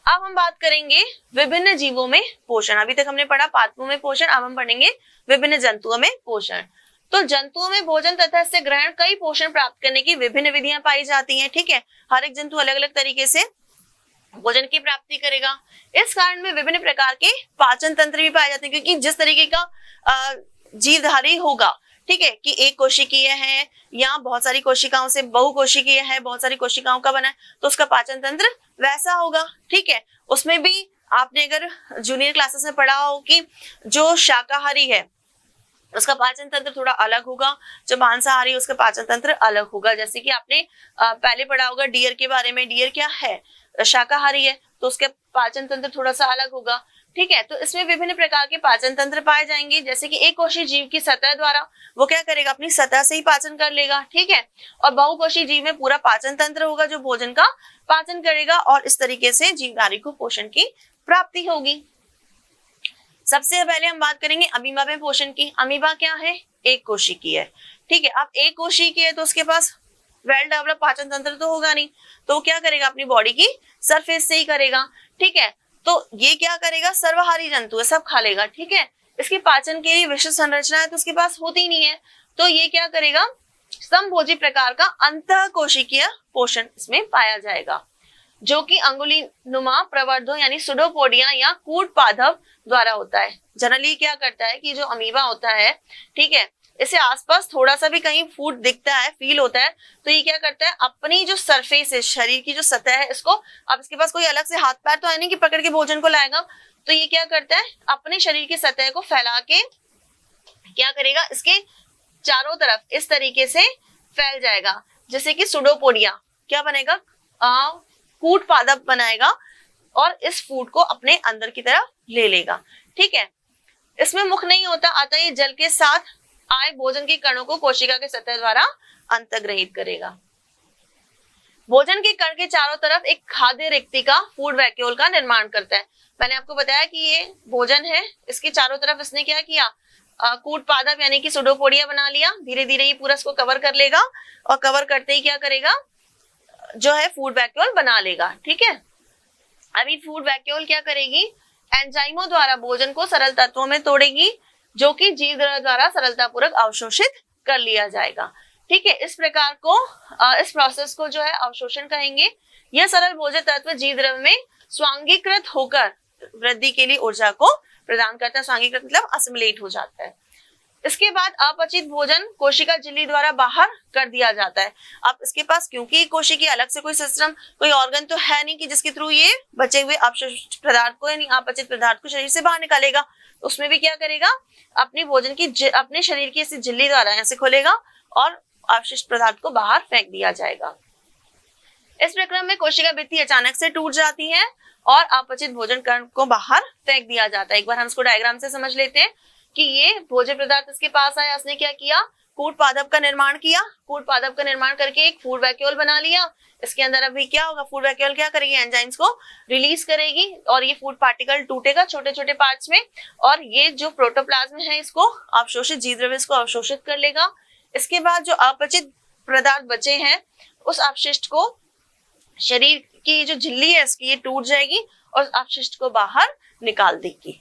अब हम बात करेंगे विभिन्न जीवों में पोषण। अभी तक हमने पढ़ा पादपों में पोषण, अब हम पढ़ेंगे विभिन्न जंतुओं में पोषण। तो जंतुओं में भोजन तथा इससे ग्रहण कई पोषण प्राप्त करने की विभिन्न विधियां पाई जाती हैं। ठीक है, हर एक जंतु अलग अलग तरीके से भोजन की प्राप्ति करेगा। इस कारण में विभिन्न प्रकार के पाचन तंत्र भी पाए जाते हैं, क्योंकि जिस तरीके का जीवधारी होगा, ठीक है, कि एक कोशिकीय है या बहुत सारी कोशिकाओं से बहुकोशिकीय है, बहुत सारी कोशिकाओं का बना है, तो उसका पाचन तंत्र वैसा होगा। ठीक है, उसमें भी आपने अगर जूनियर क्लासेस में पढ़ा हो कि जो शाकाहारी है उसका पाचन तंत्र थोड़ा अलग होगा, जो मांसाहारी उसका पाचन तंत्र अलग होगा। जैसे कि आपने पहले पढ़ा होगा डियर के बारे में, डियर क्या है, शाकाहारी है, तो उसके पाचन तंत्र थोड़ा सा अलग होगा। ठीक है, तो इसमें विभिन्न प्रकार के पाचन तंत्र पाए जाएंगे। जैसे कि एक कोशीय जीव की सतह द्वारा वो क्या करेगा, अपनी सतह से ही पाचन कर लेगा। ठीक है, और बहुकोशीय जीव में पूरा पाचन तंत्र होगा जो भोजन का पाचन करेगा, और इस तरीके से जीवधारी को पोषण की प्राप्ति होगी। सबसे पहले हम बात करेंगे अमीबा में पोषण की। अमीबा क्या है, एक कोशिकीय है। ठीक है, अब एक कोशिकीय है तो उसके पास वेल डेवलप पाचन तंत्र तो होगा नहीं, तो वो क्या करेगा, अपनी बॉडी की सरफेस से ही करेगा। ठीक है, तो ये क्या करेगा, सर्वहारी जंतु है, सब खा लेगा। ठीक है, इसके पाचन के लिए विशिष्ट संरचना है तो उसके पास होती नहीं है, तो ये क्या करेगा, समभोजी प्रकार का अंतः कोशिकीय पोषण इसमें पाया जाएगा, जो कि अंगुली नुमा प्रवर्धों यानी सुडोपोडिया या कूट पादप द्वारा होता है। जनरली क्या करता है कि जो अमीबा होता है, ठीक है, इसे आसपास थोड़ा सा भी कहीं फूड दिखता है, फील होता है, तो ये क्या करता है, अपनी जो सरफेस है, शरीर की जो सतह है, इसको, अब इसके पास कोई अलग से हाथ पैर तो है नहीं कि पकड़ के भोजन को लाएगा, तो ये क्या करता है, अपने शरीर की सतह को फैला के क्या करेगा, इसके चारों तरफ इस तरीके से फैल जाएगा। जैसे कि सुडोपोडिया क्या बनेगा, कूट पादप बनाएगा और इस फूड को अपने अंदर की तरफ ले लेगा। ठीक है, इसमें मुख नहीं होता, अतः ये जल के साथ आए भोजन के कणों को कोशिका के सतह द्वारा अंतर्ग्रहित करेगा। भोजन के कण के चारों तरफ एक खाद्य रिक्ति का फूड वैक्यूल का निर्माण करता है। मैंने आपको बताया कि ये भोजन है, इसके चारों तरफ इसने क्या किया, कूट पादप यानी कि सुडोपोडिया बना लिया। धीरे धीरे ये पूरा इसको कवर कर लेगा, और कवर करते ही क्या करेगा, जो है फूड वैक्यूल बना लेगा। ठीक है, अभी फूड वैक्यूल क्या करेगी, एंजाइमों द्वारा भोजन को सरल तत्वों में तोड़ेगी, जो कि जीवद्रव्य द्वारा सरलतापूर्वक अवशोषित कर लिया जाएगा। ठीक है, इस प्रकार को इस प्रोसेस को जो है अवशोषण कहेंगे। यह सरल भोज्य तत्व जीवद्रव्य में स्वांगीकृत होकर वृद्धि के लिए ऊर्जा को प्रदान करता है। स्वांगीकृत मतलब असिमिलेट हो जाता है। इसके बाद अपचित भोजन कोशिका झिल्ली द्वारा बाहर कर दिया जाता है। अब इसके पास क्योंकि कोशिका अलग से कोई सिस्टम, कोई ऑर्गन तो है नहीं कि जिसके थ्रू ये बचे हुए अपशिष्ट पदार्थ को यानी अपचित पदार्थ को शरीर से बाहर निकालेगा, उसमें भी क्या करेगा, अपने भोजन की अपने शरीर की ऐसी झिल्ली द्वारा ऐसे खोलेगा और अवशिष्ट पदार्थ को बाहर फेंक दिया जाएगा। इस प्रक्रिया में कोशिका भित्ति अचानक से टूट जाती है और अपचित भोजन कण को बाहर फेंक दिया जाता है। एक बार हम इसको डायग्राम से समझ लेते हैं कि ये भोज्य पदार्थ इसके पास आया, इसने क्या किया, कूट पादप का निर्माण किया। कूट पादप का निर्माण करके एक फूड वैक्यूल बना लिया। इसके अंदर अभी क्या होगा, फूड वैक्यूल क्या करेगी, एंजाइम्स को रिलीज करेगी और ये फूड पार्टिकल टूटेगा छोटे छोटे पार्ट्स में, और ये जो प्रोटोप्लाज्म है इसको अवशोषित जीवद्रव्य इसको अवशोषित कर लेगा। इसके बाद जो अपचित पदार्थ बचे हैं उस अपशिष्ट को शरीर की जो झिल्ली है इसकी ये टूट जाएगी और अपशिष्ट को बाहर निकाल देगी।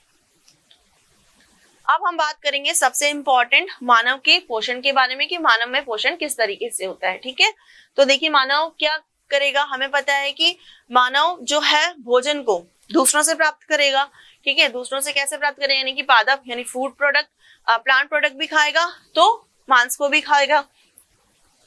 अब हम बात करेंगे सबसे इंपॉर्टेंट मानव के पोषण के बारे में कि मानव में पोषण किस तरीके से होता है। ठीक है, तो देखिए मानव क्या करेगा, हमें पता है कि मानव जो है भोजन को दूसरों से प्राप्त करेगा। ठीक है, दूसरों से कैसे प्राप्त करेगा, यानी कि पादप यानी फूड प्रोडक्ट, प्लांट प्रोडक्ट भी खाएगा तो मांस को भी खाएगा,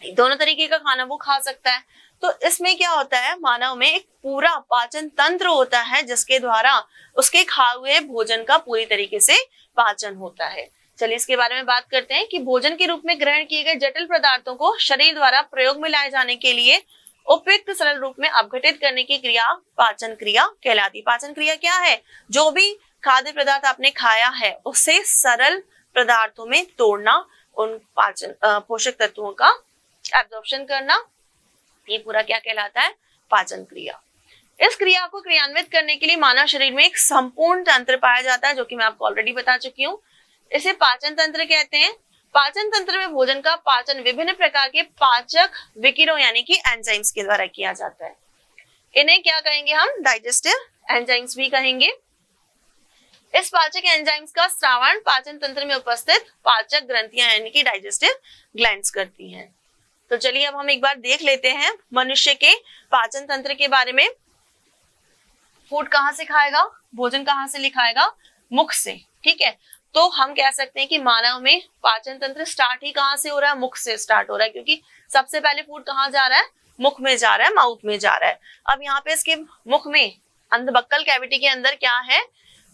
दोनों तरीके का खाना वो खा सकता है। तो इसमें क्या होता है, मानव में एक पूरा पाचन तंत्र होता है जिसके द्वारा उसके खाए हुए भोजन का पूरी तरीके से पाचन होता है। चलिए इसके बारे में बात करते हैं कि भोजन के रूप में ग्रहण किए गए जटिल पदार्थों को शरीर द्वारा प्रयोग में लाए जाने के लिए उपयुक्त सरल रूप में अपघटित करने की क्रिया पाचन क्रिया कहलाती है। पाचन क्रिया क्या है, जो भी खाद्य पदार्थ आपने खाया है उसे सरल पदार्थों में तोड़ना, उन पाचन पोषक तत्वों का एब्जॉर्प्शन करना, ये पूरा क्या कहलाता है, पाचन क्रिया। इस क्रिया को क्रियान्वित करने के लिए मानव शरीर में एक संपूर्ण तंत्र पाया जाता है, जो कि मैं आपको ऑलरेडी बता चुकी हूँ। इसे पाचन तंत्र कहते हैं। पाचन तंत्र में भोजन का पाचन विभिन्न प्रकार के पाचक विकिरणों यानी कि एंजाइम्स के द्वारा किया जाता है। इन्हें क्या कहेंगे हम, डाइजेस्टिव एंजाइम्स भी कहेंगे। इस पाचक एंजाइम्स का श्रावण पाचन तंत्र में उपस्थित पाचक ग्रंथियां यानी कि डाइजेस्टिव ग्लैंड्स करती हैं। तो चलिए अब हम एक बार देख लेते हैं मनुष्य के पाचन तंत्र के बारे में। फूड कहाँ से खाएगा, भोजन कहाँ से लिखाएगा, मुख से। ठीक है, तो हम कह सकते हैं कि मानव में पाचन तंत्र स्टार्ट ही कहाँ से हो रहा है, मुख से स्टार्ट हो रहा है, क्योंकि सबसे पहले फूड कहाँ जा रहा है, मुख में जा रहा है, माउथ में जा रहा है। अब यहाँ पे इसके मुख में अंदर बक्कल कैविटी के अंदर क्या है,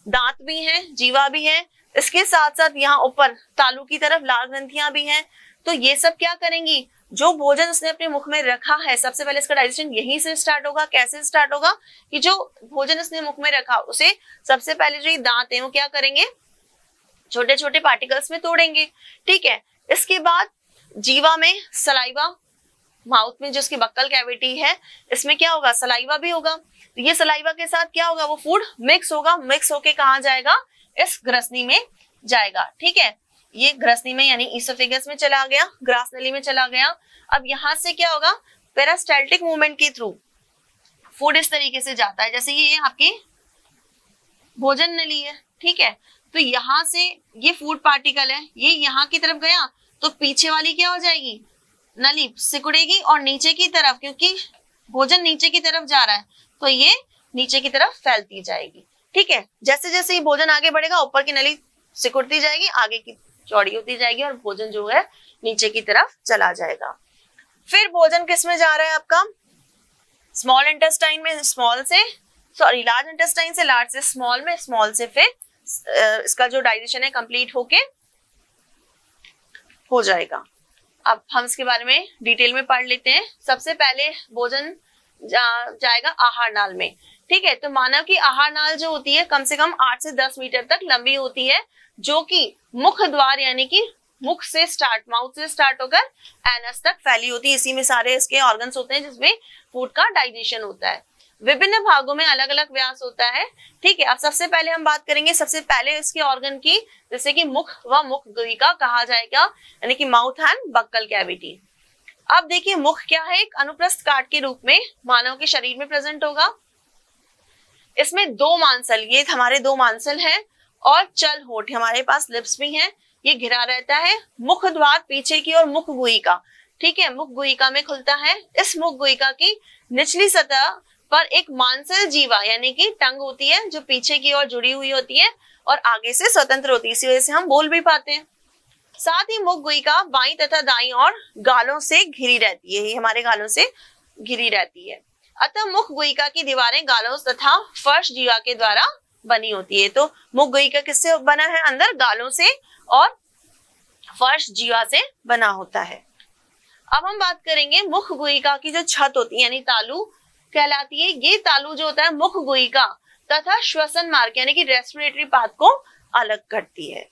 दांत भी हैं, जीवा भी है, इसके साथ साथ यहाँ ऊपर तालू की तरफ लाल ग्रंथियां भी हैं। तो ये सब क्या करेंगी, जो भोजन उसने अपने मुख में रखा है सबसे पहले इसका डाइजेशन यहीं से स्टार्ट होगा। कैसे स्टार्ट होगा कि जो भोजन उसने मुख में रखा उसे सबसे पहले जो दांत है वो क्या करेंगे, छोटे छोटे पार्टिकल्स में तोड़ेंगे। ठीक है, इसके बाद जीवा में सलाइवा, माउथ में जो उसकी बक्कल कैविटी है इसमें क्या होगा, सलाइवा भी होगा। तो ये सलाइवा के साथ क्या होगा, वो फूड मिक्स होगा, मिक्स होके कहाँ जाएगा, इस ग्रसनी में जाएगा। ठीक है, ये ग्रसनी में यानी ईसोफेगस में चला गया, ग्रास नली में चला गया। अब यहाँ से क्या होगा, पेरिस्टाल्टिक मूवमेंट के थ्रू फूड इस तरीके से जाता है, जैसे ये आपकी भोजन नली है। ठीक है, तो यहाँ से ये फूड पार्टिकल है, ये यहाँ की तरफ गया तो पीछे वाली क्या हो जाएगी, नली सिकुड़ेगी और नीचे की तरफ, क्योंकि भोजन नीचे की तरफ जा रहा है तो ये नीचे की तरफ फैलती जाएगी। ठीक है, जैसे जैसे ये भोजन आगे बढ़ेगा ऊपर की नली सिकुड़ती जाएगी, आगे की चौड़ी होती जाएगी और भोजन जो है नीचे की तरफ चला जाएगा। फिर भोजन किस में जा रहा है आपका, स्मॉल इंटेस्टाइन में स्मॉल से, सॉरी लार्ज इंटेस्टाइन से लार्ज से स्मॉल में, स्मॉल से फिर इसका जो डाइजेशन है कंप्लीट होके हो जाएगा। अब हम इसके बारे में डिटेल में पढ़ लेते हैं। सबसे पहले भोजन जाएगा आहार नाल में। ठीक है, तो मानव की आहार नाल जो होती है कम से कम 8 से 10 मीटर तक लंबी होती है, जो कि मुख द्वार यानी कि मुख से स्टार्ट, माउथ से स्टार्ट होकर एनस तक फैली होती है। इसी में सारे इसके ऑर्गन्स होते हैं जिसमें फूड का डाइजेशन होता है। विभिन्न भागों में अलग अलग व्यास होता है। ठीक है, अब सबसे पहले हम बात करेंगे सबसे पहले इसके ऑर्गन की, जैसे कि मुख व मुख गुहिका कहा जाएगा, यानी कि माउथ एंड बक्कल कैविटी। अब देखिए मुख क्या है, एक अनुप्रस्थ काट के रूप में मानव के शरीर में प्रेजेंट होगा। इसमें दो मांसल, ये हमारे दो मांसल हैं और चल होठ, हमारे पास लिप्स भी हैं, ये घिरा रहता है। मुख द्वार पीछे की ओर मुख गुहिका, ठीक है, मुख गुहिका में खुलता है। इस मुख गुहिका की निचली सतह पर एक मांसल जीवा यानी कि टंग होती है, जो पीछे की ओर जुड़ी हुई होती है और आगे से स्वतंत्र होती है, इसी वजह से हम बोल भी पाते हैं। साथ ही मुख गुहिका बाईं तथा दाईं और गालों से घिरी रहती है, ये हमारे गालों से घिरी रहती है। अतः मुख गुहिका की दीवारें गालों तथा फर्श जीवा के द्वारा बनी होती है। तो मुख गुहिका किससे बना है, अंदर गालों से और फर्श जीवा से बना होता है। अब हम बात करेंगे मुख गुहिका की जो छत होती है यानी तालू कहलाती है। ये तालू जो होता है मुख गुहिका तथा श्वसन मार्ग यानी कि रेस्पिरेटरी पाथ को अलग करती है।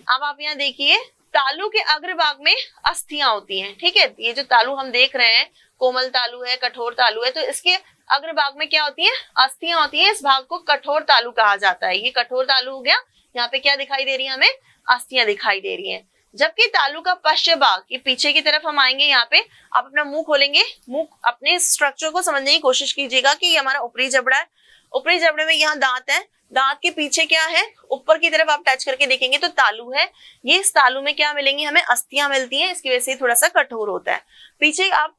अब आप यहाँ देखिए तालू के अग्रभाग में अस्थियां होती हैं। ठीक है, ये जो तालू हम देख रहे हैं, कोमल तालू है, कठोर तालू है, तो इसके अग्रभाग में क्या होती है, अस्थियां होती हैं। इस भाग को कठोर तालू कहा जाता है। ये कठोर तालू हो गया। यहाँ पे क्या दिखाई दे रही है, हमें अस्थियां दिखाई दे रही हैं। जबकि तालू का पश्च भाग, ये पीछे की तरफ हम आएंगे, यहाँ पे आप अपना मुंह खोलेंगे, मुंह अपने स्ट्रक्चर को समझने की कोशिश कीजिएगा कि ये हमारा ऊपरी जबड़ा है। ऊपरी जबड़े में यहाँ दांत है, दांत के पीछे क्या है, ऊपर की तरफ आप टच करके देखेंगे तो तालू है। ये इस तालू में क्या मिलेंगी, हमें अस्थियां मिलती हैं, इसकी वजह से थोड़ा सा कठोर होता है। पीछे आप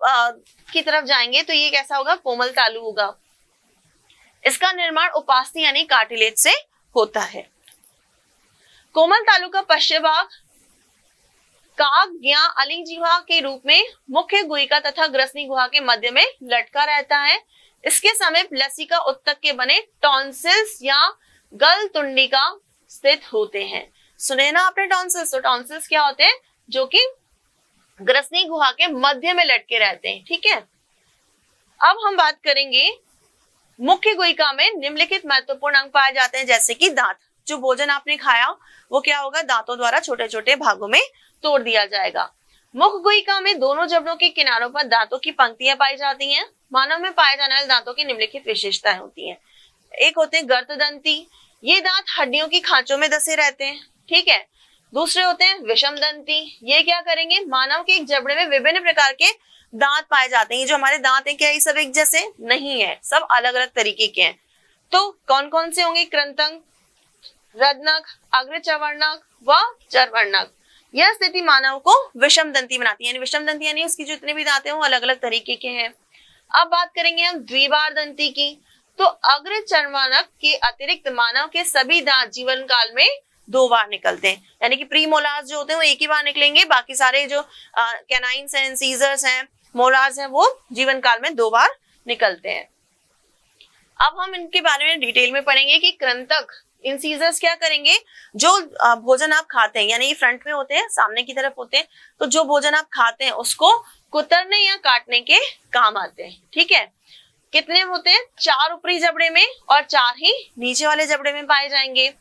की तरफ जाएंगे तो ये कैसा होगा, कोमल तालू होगा। इसका निर्माण उपास्थि यानी कार्टिलेज से होता है। कोमल तालु का पश्चिम भाग काक या अलिंजीवा के रूप में मुख्य गुहिका तथा ग्रसनी गुहा के मध्य में लटका रहता है। इसके समीप लसिका उत्तक के बने टॉन्सिल्स या गल तुंडिका स्थित होते हैं। सुने ना आपने टॉन्सिल्स, तो टॉन्सिल्स क्या होते हैं, जो कि ग्रसनी गुहा के मध्य में लटके रहते हैं। ठीक है, अब हम बात करेंगे मुख्य गुहिका में निम्नलिखित महत्वपूर्ण अंग पाए जाते हैं, जैसे कि दांत। जो भोजन आपने खाया वो क्या होगा, दांतों द्वारा छोटे छोटे भागों में तोड़ दिया जाएगा। मुख गुहिका में दोनों जबड़ों के किनारों पर दांतों की पंक्तियां पाई जाती हैं। मानव में पाए जाने वाले दांतों की निम्नलिखित विशेषताएं होती हैं। एक होते हैं गर्तदंती, ये दांत हड्डियों की खांचों में दसे रहते हैं। ठीक है, दूसरे होते हैं विषम दंती। ये क्या करेंगे, मानव के एक जबड़े में विभिन्न प्रकार के दांत पाए जाते हैं। ये जो हमारे दांत हैं क्या ये सब एक जैसे नहीं है, सब अलग अलग तरीके के हैं। तो कौन कौन से होंगे, कृंतक, रदनक, अग्रचर्वणक व चर्वणक। यह स्थिति मानव को विषम दंती बनाती है, यानी विषम दंती यानी उसकी जितने भी दांत हैं वो अलग अलग तरीके के हैं। अब बात करेंगे हम द्विबार दंती की। तो अग्रचर्वणक के अतिरिक्त मानव के सभी दांत जीवन काल में 2 बार निकलते हैं, यानी कि प्रीमोलार्स जो होते हैं वो एक ही बार निकलेंगे, बाकी सारे जो कैनाइन्स हैं, इंसीजर्स हैं, मोलार्स हैं वो जीवन काल में 2 बार निकलते हैं। अब हम इनके बारे में डिटेल में पढ़ेंगे कि कृंतक, इंसीजर्स क्या करेंगे, जो भोजन आप खाते हैं, यानी ये फ्रंट में होते हैं, सामने की तरफ होते हैं, तो जो भोजन आप खाते हैं उसको कुतरने या काटने के काम आते हैं। ठीक है, कितने होते हैं, 4 ऊपरी जबड़े में और 4 ही नीचे वाले जबड़े में पाए जाएंगे।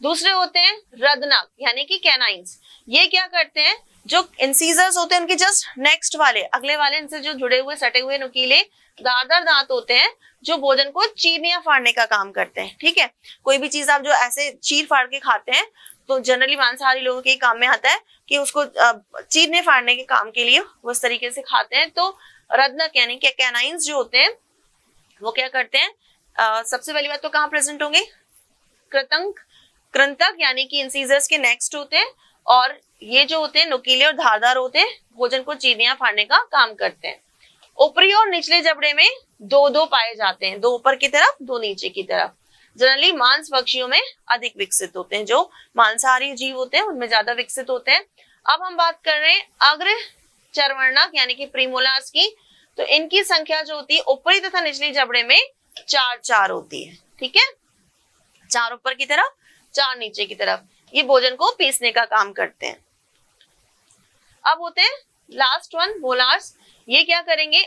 दूसरे होते हैं रदनक यानी कि कैनाइन्स। ये क्या करते हैं, जो इंसीजर्स होते हैं उनके जस्ट नेक्स्ट वाले, अगले वाले इनसे जो जुड़े हुए सटे हुए नुकीले धारदार दांत होते हैं जो भोजन को चीरने या फाड़ने का काम करते हैं। ठीक है, कोई भी चीज आप जो ऐसे चीर फाड़ के खाते हैं तो जनरली मांसाहारी लोगों के काम में आता है कि उसको चीरने फाड़ने के काम के लिए वो इस तरीके से खाते हैं। तो रदनक यानी कि कैनाइन्स जो होते हैं वो क्या करते हैं, सबसे पहली बात तो कहाँ प्रेजेंट होंगे, कृंतक यानी कि इंसीजर्स के नेक्स्ट होते हैं, और ये जो होते हैं नुकीले और धारदार होते हैं, भोजन को चीरने या फाड़ने का काम करते हैं। ऊपरी और निचले जबड़े में 2-2 पाए जाते हैं, 2 ऊपर की तरफ 2 नीचे की तरफ। जनरली मांस पक्षियों में अधिक विकसित होते हैं, जो मांसाहारी जीव होते हैं उनमें ज्यादा विकसित होते हैं। अब हम बात कर रहे हैं अग्रचर्वणक यानी कि प्रीमोलार्स की। तो इनकी संख्या जो होती है ऊपरी तथा निचली जबड़े में 4-4 होती है। ठीक है, 4 ऊपर की तरफ 4 नीचे की तरफ, ये भोजन को पीसने का काम करते हैं। अब होते हैं लास्ट वन मोलार्स। ये क्या करेंगे,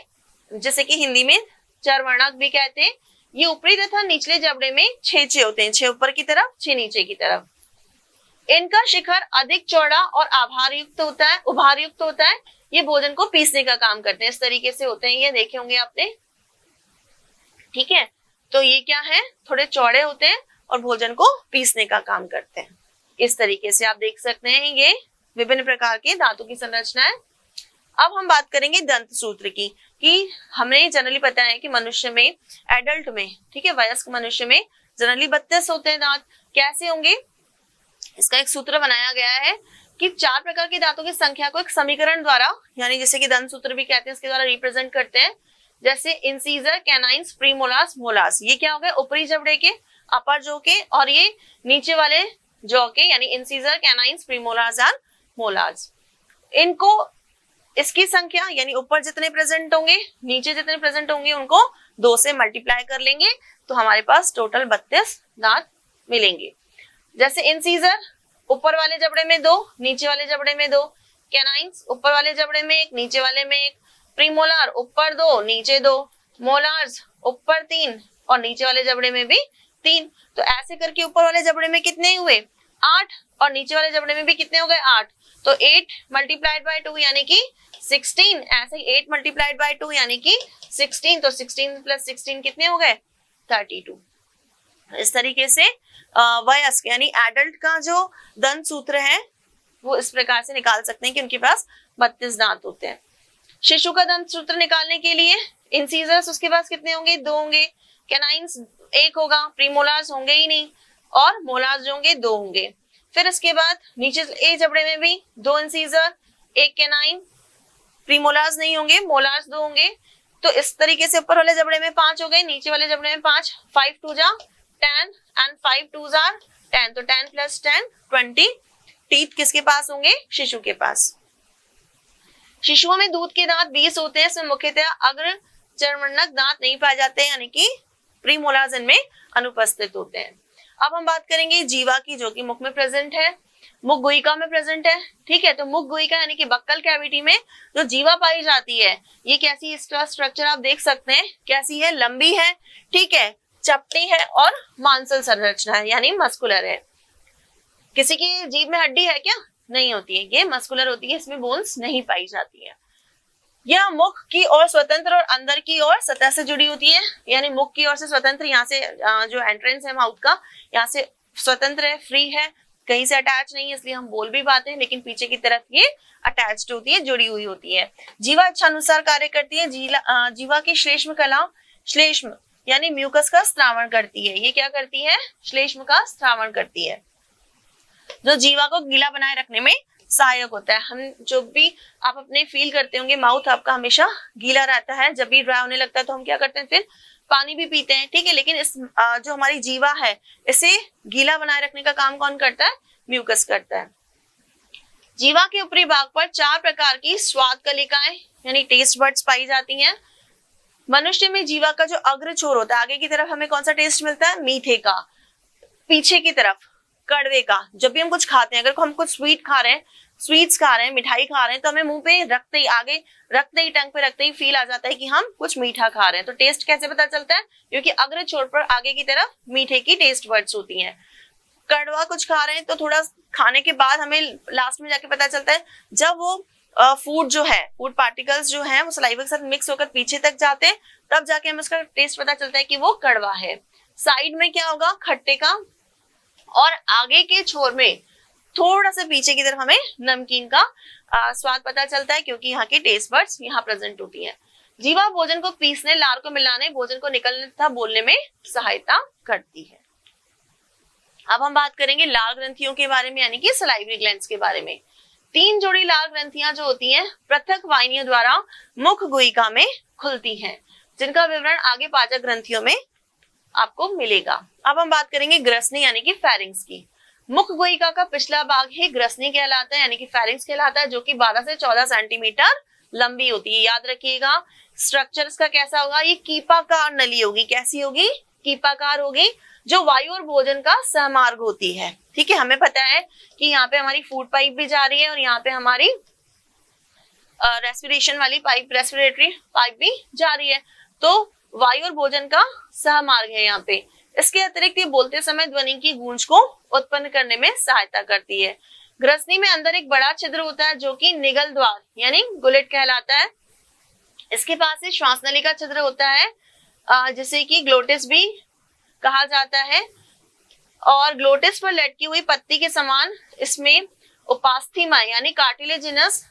जैसे कि हिंदी में चर्वणक भी कहते हैं। ये ऊपरी तथा निचले जबड़े में 6 होते हैं, 6 ऊपर की तरफ 6 नीचे की तरफ। इनका शिखर अधिक चौड़ा और उभार युक्त होता है। ये भोजन को पीसने का काम करते हैं, इस तरीके से होते हैं, ये देखे होंगे आपने। ठीक है, तो ये क्या है, थोड़े चौड़े होते हैं और भोजन को पीसने का काम करते हैं। इस तरीके से आप देख सकते हैं ये विभिन्न प्रकार के दांतों की संरचना है। अब हम बात करेंगे दंत सूत्र की, कि हमें जनरली पता है कि मनुष्य में, एडल्ट में, ठीक है, वयस्क मनुष्य में जनरली 32 होते हैं दांत। कैसे होंगे, इसका एक सूत्र बनाया गया है कि 4 प्रकार के दांतों की संख्या को एक समीकरण द्वारा, यानी जैसे कि दंत सूत्र भी कहते हैं, इसके द्वारा रिप्रेजेंट करते हैं। जैसे इंसीजर, कैनाइन्स, प्रीमोलार्स, मोलार्स। ये क्या हो गए, ऊपरी जबड़े के, अपर जॉ के, और ये नीचे वाले जॉ के, यानी इंसीजर, कैनाइन्स, प्रीमोलार्स और मोलार्स। इनको, इसकी संख्या यानी ऊपर जितने प्रेजेंट होंगे नीचे जितने प्रेजेंट होंगे उनको 2 से मल्टीप्लाई कर लेंगे तो हमारे पास टोटल 32 दांत मिलेंगे। जैसे इंसीजर, ऊपर वाले जबड़े में 2, नीचे वाले जबड़े में 2, कैनाइन्स, ऊपर वाले जबड़े में 1, नीचे वाले में 1, प्रीमोलार, ऊपर 2 नीचे 2, मोलार्स, ऊपर 3 और नीचे वाले जबड़े में भी 3। तो ऐसे करके ऊपर वाले जबड़े में कितने हुए, 8, और नीचे वाले जबड़े में भी कितने हो गए, 8। तो 8 मल्टीप्लाइड बाय 2 यानी कि 16। ऐसे ही 8 मल्टीप्लाइड बाय 2 यानी कि 16। तो 16 प्लस 16 कितने हो गए, 32। इस तरीके से वयस्क यानी एडल्ट का जो दंत सूत्र है वो इस प्रकार से निकाल सकते हैं कि उनके पास 32 दांत होते हैं। शिशु का दंत सूत्र निकालने के लिए इंसीजर्स उसके पास कितने होंगे, 2 होंगे, कैनाइन्स 1 होगा, प्रीमोलार्स होंगे ही नहीं, और मोलार्स जो होंगे 2 होंगे। फिर इसके बाद नीचे ए जबड़े में भी 2 इंसीजर, 1 कैनाइन, प्रीमोलार्स नहीं होंगे, मोलार्स 2 होंगे। तो इस तरीके से ऊपर वाले जबड़े में 5 हो गए, नीचे वाले जबड़े में 5, 5 2 जा 10 एंड 5 2 जा 10। तो 10 प्लस 10 20 टीथ किसके पास होंगे, शिशु के पास। शिशुओं में दूध के दांत 20 होते हैं, इसमें मुख्यतः अग्रचर्वणक दांत नहीं पाए जाते, यानी कि प्रीमोलार्स इनमें अनुपस्थित होते हैं। अब हम बात करेंगे जीवा की, जो कि मुख में प्रेजेंट है, मुख गुहिका में प्रेजेंट है। ठीक है, तो मुख गुहिका यानी कि बक्कल कैविटी में जो जीवा पाई जाती है, ये कैसी, इसका स्ट्रक्चर आप देख सकते हैं कैसी है, लंबी है, ठीक है, चपटी है और मांसल संरचना है, यानी मस्कुलर है। किसी की जीभ में हड्डी है क्या, नहीं होती है, ये मस्कुलर होती है, इसमें बोन्स नहीं पाई जाती है। यह मुख की ओर स्वतंत्र और अंदर की ओर सतह से जुड़ी होती है, यानी मुख की ओर से स्वतंत्र, यहाँ से जो एंट्रेंस है माउथ का, यहाँ से स्वतंत्र है, फ्री है, कहीं से अटैच नहीं है इसलिए हम बोल भी पाते हैं, लेकिन पीछे की तरफ ये अटैच्ड होती है, जुड़ी हुई होती है। जीवा इच्छानुसार कार्य करती है। जीवा की श्लेष्म कला, श्लेष्म यानी म्यूकस का स्त्रावण करती है। ये क्या करती है? श्लेष्म का स्त्रावण करती है, जो जीवा को गीला बनाए रखने में सहायक होता है। हम जो भी आप अपने फील करते होंगे, माउथ आपका हमेशा गीला रहता है, जब भी ड्राई होने लगता है तो हम क्या करते हैं, फिर पानी भी पीते हैं, ठीक है। लेकिन इस जो हमारी जीवा है, इसे गीला बनाए रखने का काम कौन करता है? म्यूकस करता है। जीवा के ऊपरी भाग पर 4 प्रकार की स्वाद कलिकाएं यानी टेस्ट बड्स पाई जाती हैं। मनुष्य में जीवा का जो अग्र छोर होता है, आगे की तरफ हमें कौन सा टेस्ट मिलता है? मीठे का। पीछे की तरफ कड़वे का। जब भी हम कुछ खाते हैं, अगर हम कुछ स्वीट खा रहे हैं, स्वीट्स खा रहे हैं, मिठाई खा रहे हैं, तो हमें मुंह पे रखते ही, आगे रखते ही, टंग पे रखते ही फील आ जाता है कि हम कुछ मीठा खा रहे हैं। तो टेस्ट कैसे पता चलता है? क्योंकि अग्र छोर पर आगे की तरफ मीठे की टेस्ट बड्स होती हैं। कड़वा कुछ खा रहे हैं तो थोड़ा खाने के बाद हमें लास्ट में जाके पता चलता है, जब वो फूड जो है, फूड पार्टिकल्स जो है वो सलाइवा के साथ मिक्स होकर पीछे तक जाते हैं, तब जाके हमें उसका टेस्ट पता चलता है कि वो कड़वा है। साइड में क्या होगा? खट्टे का, और आगे के छोर में थोड़ा सा पीछे की तरफ हमें नमकीन का स्वाद पता चलता है, क्योंकि यहाँ की टेस्ट बड्स यहाँ प्रेजेंट होती हैं। जीवा भोजन को पीसने, लार को मिलाने, भोजन को निकलने तथा बोलने में सहायता करती है। अब हम बात करेंगे लार ग्रंथियों के बारे में, यानी कि सलाइवरी ग्लैंड्स के बारे में। 3 जोड़ी लार ग्रंथियां जो होती हैं, पृथक वाहिनियों द्वारा मुख गुहिका में खुलती हैं, जिनका विवरण आगे पाचक ग्रंथियों में आपको मिलेगा। अब हम बात करेंगे ग्रसनी यानी कि फेरिंग्स की। मुख गुहिका का पिछला भाग ही ग्रसनी कहलाता है, यानी कि फेरिंग्स कहलाता है, जो कि 12 से 14 सेंटीमीटर लंबी होती है। याद रखिएगा स्ट्रक्चर इसका कैसा होगा? ये कीपाकार नली होगी। कैसी होगी? कीपाकार होगी, जो वायु और भोजन का सहमार्ग होती है, ठीक है। हमें पता है कि यहाँ पे हमारी फूड पाइप भी जा रही है और यहाँ पे हमारी रेस्पिरेशन वाली पाइप, रेस्पिरेटरी पाइप भी जा रही है, तो वायु और भोजन का सहमार्ग है यहाँ पे। इसके अतिरिक्त ये बोलते समय ध्वनि की गूंज को उत्पन्न करने में सहायता करती है। ग्रसनी में अंदर एक बड़ा छिद्र होता है, जो कि निगल द्वार यानी गुलेट कहलाता है। इसके पास ही श्वास नली का छिद्र होता है, जिसे कि ग्लोटिस भी कहा जाता है, और ग्लोटिस पर लटकी हुई पत्ती के समान इसमें उपास्थीमा यानी कार्टिलेजिनस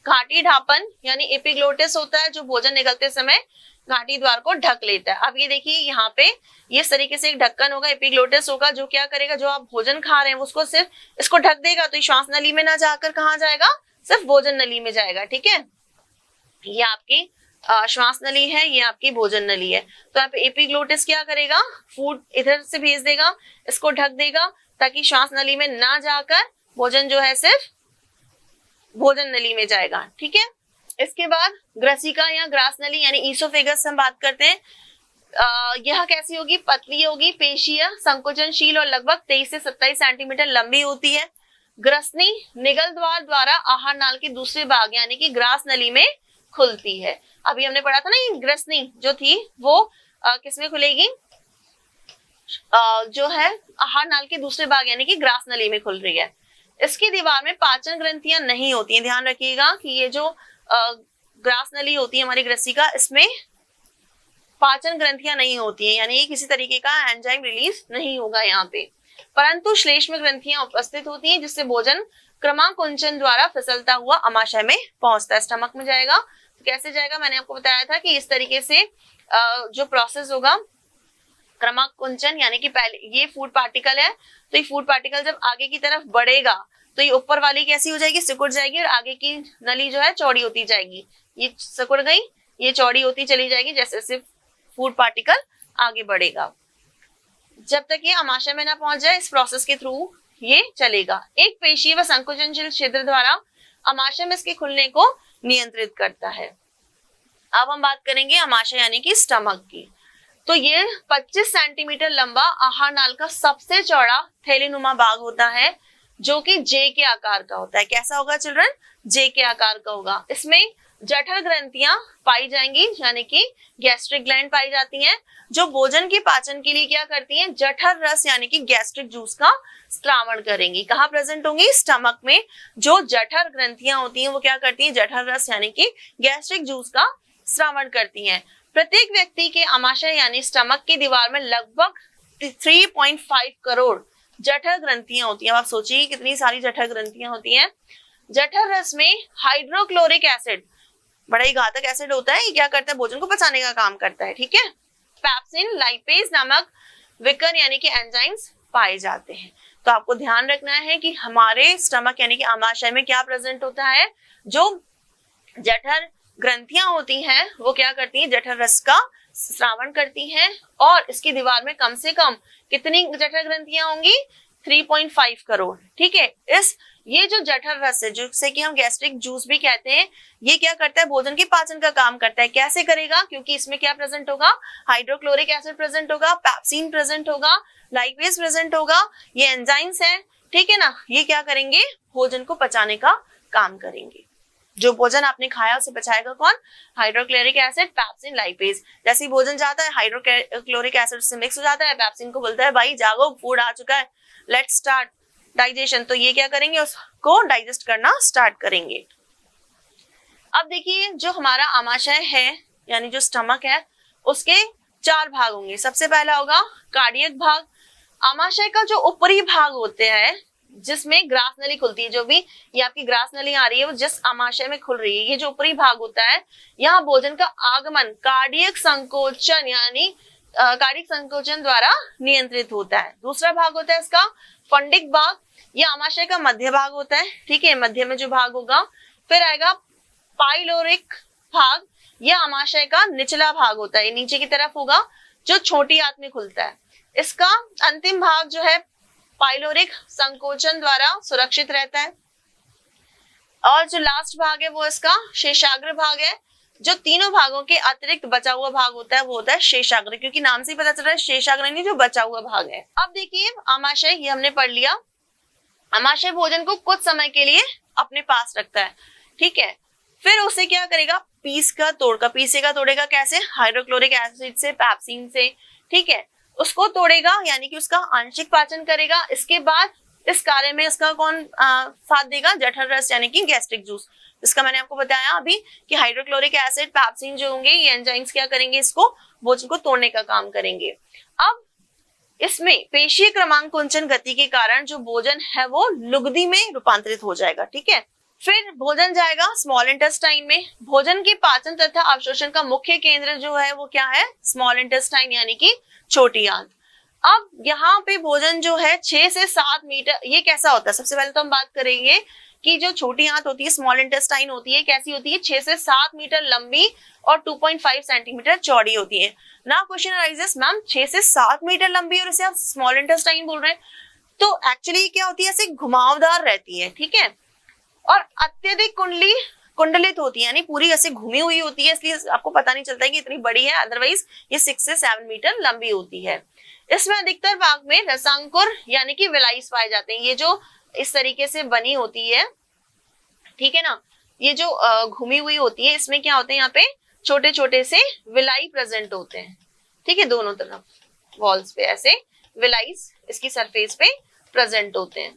घाटी ढापन यानी एपिग्लोटिस होता है, जो भोजन निगलते समय घाटी द्वार को ढक लेता है। अब ये देखिए यहाँ पे ये इस तरीके से एक ढक्कन होगा, एपिग्लोटिस होगा, जो क्या करेगा, जो आप भोजन खा रहे हैं उसको सिर्फ इसको ढक देगा, तो श्वास नली में ना जाकर कहाँ जाएगा? सिर्फ भोजन नली में जाएगा, ठीक है। ये आपकी श्वास नली है, ये आपकी भोजन नली है। तो यहाँ पे एपिग्लोटिस क्या करेगा? फूड इधर से भेज देगा, इसको ढक देगा, ताकि श्वास नली में ना जाकर भोजन जो है सिर्फ भोजन नली में जाएगा, ठीक है। इसके बाद ग्रसिका या ग्रास नली यानी ईसोफेगस हम बात करते हैं। यह कैसी होगी? पतली होगी, पेशीय, संकोचनशील और लगभग 23 से 27 सेंटीमीटर लंबी होती है। ग्रसनी निगल द्वार द्वारा आहार नाल के दूसरे भाग यानी कि ग्रास नली में खुलती है। अभी हमने पढ़ा था ना, ये ग्रसनी जो थी वो किसमें खुलेगी? जो है आहार नाल के दूसरे भाग यानी कि ग्रास नली में खुल रही है। इसकी दीवार में पाचन ग्रंथियां नहीं होती हैं। ध्यान रखिएगा कि ये जो ग्रास नली होती है हमारी ग्रसिका, इसमें पाचन ग्रंथियां नहीं होती हैं, यानी किसी तरीके का एंजाइम रिलीज नहीं होगा यहाँ पे, परंतु श्लेष्म ग्रंथियां उपस्थित होती हैं, जिससे भोजन क्रमाकुंचन द्वारा फिसलता हुआ अमाशय में पहुंचता है, स्टमक में जाएगा। तो कैसे जाएगा? मैंने आपको बताया था कि इस तरीके से जो प्रोसेस होगा क्रमाकुंचन, यानी कि पहले ये फूड पार्टिकल है, तो ये फूड पार्टिकल जब आगे की तरफ बढ़ेगा तो ये ऊपर वाली कैसी हो जाएगी? सिकुड़ जाएगी, और आगे की नली जो है चौड़ी होती जाएगी। ये सिकुड़ गई, ये चौड़ी होती चली जाएगी जैसे जैसे फूड पार्टिकल आगे बढ़ेगा, जब तक ये अमाशय में ना पहुंच जाए। इस प्रोसेस के थ्रू ये चलेगा। एक पेशी व संकोचनशील छिद्र द्वारा अमाशय में इसके खुलने को नियंत्रित करता है। अब हम बात करेंगे अमाशय यानी कि स्टमक की। तो ये 25 सेंटीमीटर लंबा आहार नाल का सबसे चौड़ा थैलीनुमा भाग होता है, जो कि जे के आकार का होता है। कैसा होगा चिल्ड्रन? जे के आकार का होगा। इसमें जठर ग्रंथियां पाई जाएंगी, यानी कि गैस्ट्रिक ग्लैंड पाई जाती हैं, जो भोजन के पाचन के लिए क्या करती हैं? जठर रस यानी कि गैस्ट्रिक जूस का स्त्रावण करेंगी। कहाँ प्रेजेंट होंगी? स्टमक में। जो जठर ग्रंथियां होती हैं वो क्या करती हैं? जठर रस यानी कि गैस्ट्रिक जूस का स्त्रावण करती हैं। प्रत्येक व्यक्ति के अमाशय यानी स्टमक की दीवार में लगभग 3.5 करोड़ जठर ग्रंथियां होती हैं। अब आप सोचिए कितनी सारी जठर ग्रंथियां होती हैं। जठर रस में हाइड्रोक्लोरिक एसिड, बड़ा ही घातक एसिड होता है, ये क्या करता है, भोजन को पचाने का काम करता है, ठीक है। पेप्सिन, लाइपेज नामक विकर यानी कि एंजाइम्स पाए जाते हैं। तो आपको ध्यान रखना है कि हमारे स्टमक यानी कि आमाशय में क्या प्रेजेंट होता है, जो जठर ग्रंथियां होती हैं वो क्या करती हैं, जठर रस का स्रावन करती हैं, और इसकी दीवार में कम से कम कितनी जठर ग्रंथियां होंगी, 3.5 करोड़, ठीक है। ये जो जठर रस है, जिसे कि हम गैस्ट्रिक जूस भी कहते हैं, ये क्या करता है, भोजन के पाचन का काम करता है। कैसे करेगा, क्योंकि इसमें क्या प्रेजेंट होगा, हाइड्रोक्लोरिक एसिड प्रेजेंट होगा, पेप्सिन प्रेजेंट होगा, लाइपेज प्रेजेंट होगा, ये एंजाइम्स हैं, ठीक है ना। ये क्या करेंगे, भोजन को पचाने का काम करेंगे। जो भोजन आपने खाया उसे पचाएगा कौन, हाइड्रोक्लोरिक एसिड, पेप्सिन, लाइपेज। जैसे ही भोजन जाता है हाइड्रोक्लोरिक एसिड से मिक्स हो जाता है, पेप्सिन को बोलता है भाई जागो, फूड आ चुका है, लेट्स स्टार्ट डाइजेशन। तो ये क्या करेंगे, उसको डाइजेस्ट करना स्टार्ट करेंगे। अब देखिए जो हमारा आमाशय है यानी जो स्टमक है, उसके 4 भाग होंगे। सबसे पहला होगा कार्डियक भाग। आमाशय का जो ऊपरी भाग होते हैं, जिसमें ग्रास नली खुलती है, जो भी ये आपकी ग्रास नली आ रही है वो जिस आमाशय में खुल रही है, ये जो ऊपरी भाग होता है, यहाँ भोजन का आगमन कार्डियक संकोचन यानी कार्डियक संकोचन द्वारा नियंत्रित होता है। दूसरा भाग होता है इसका फंडिक भाग, ये आमाशय का मध्य भाग होता है, ठीक है, मध्य में जो भाग होगा। फिर आएगा पाइलोरिक भाग, यह आमाशय का निचला भाग होता है, नीचे की तरफ होगा, जो छोटी आंत में खुलता है। इसका अंतिम भाग जो है पाइलोरिक संकोचन द्वारा सुरक्षित रहता है। और जो लास्ट भाग है वो इसका शेषाग्र भाग है। जो तीनों भागों के अतिरिक्त बचा हुआ भाग होता है वो होता है शेषाग्र, क्योंकि नाम से ही पता चल रहा है शेषाग्र नहीं, जो बचा हुआ भाग है। अब देखिए आमाशय, ये हमने पढ़ लिया। आमाशय भोजन को कुछ समय के लिए अपने पास रखता है, ठीक है। फिर उसे क्या करेगा, पीसेगा तोड़ेगा कैसे, हाइड्रोक्लोरिक एसिड से, पेप्सिन से, ठीक है, उसको तोड़ेगा यानी कि उसका आंशिक पाचन करेगा। इसके बाद इस कार्य में इसका कौन साथ देगा, जठर रस यानी कि गैस्ट्रिक जूस, जिसका मैंने आपको बताया अभी कि हाइड्रोक्लोरिक एसिड, पेप्सिन जो होंगे ये एंजाइम्स क्या करेंगे, इसको भोजन को तोड़ने का काम करेंगे। अब इसमें पेशीय क्रमांकुंचन गति के कारण जो भोजन है वो लुगदी में रूपांतरित हो जाएगा, ठीक है। फिर भोजन जाएगा स्मॉल इंटेस्टाइन में। भोजन के पाचन तथा अवशोषण का मुख्य केंद्र जो है वो क्या है, स्मॉल इंटेस्टाइन यानी कि छोटी आंत। अब यहाँ पे भोजन जो है 6 से 7 मीटर, ये कैसा होता है, सबसे पहले तो हम बात करेंगे कि जो छोटी आंत होती है, स्मॉल इंटेस्टाइन होती है, कैसी होती है, 6 से 7 मीटर लंबी और 2.5 सेंटीमीटर चौड़ी होती है। ना क्वेश्चन अराइजेस, मैम 6 से 7 मीटर लंबी और इसे आप स्मॉल इंटेस्टाइन बोल रहे हैं, तो एक्चुअली क्या होती है, ऐसे घुमावदार रहती है, ठीक है, और अत्यधिक कुंडलित होती है, यानी पूरी ऐसे घूमी हुई होती है, इसलिए आपको पता नहीं चलता है कि इतनी बड़ी है, अदरवाइज ये 6 से 7 मीटर लंबी होती है। इसमें अधिकतर भाग में रसांकुर यानी कि विलाइस पाए जाते हैं। ये जो इस तरीके से बनी होती है, ठीक है ना, ये जो घूमी हुई होती है, इसमें क्या होते हैं, यहाँ पे छोटे छोटे से विलाई प्रेजेंट होते हैं, ठीक है, दोनों तरफ वॉल्स पे ऐसे विलाइस इसकी सरफेस पे प्रेजेंट होते हैं।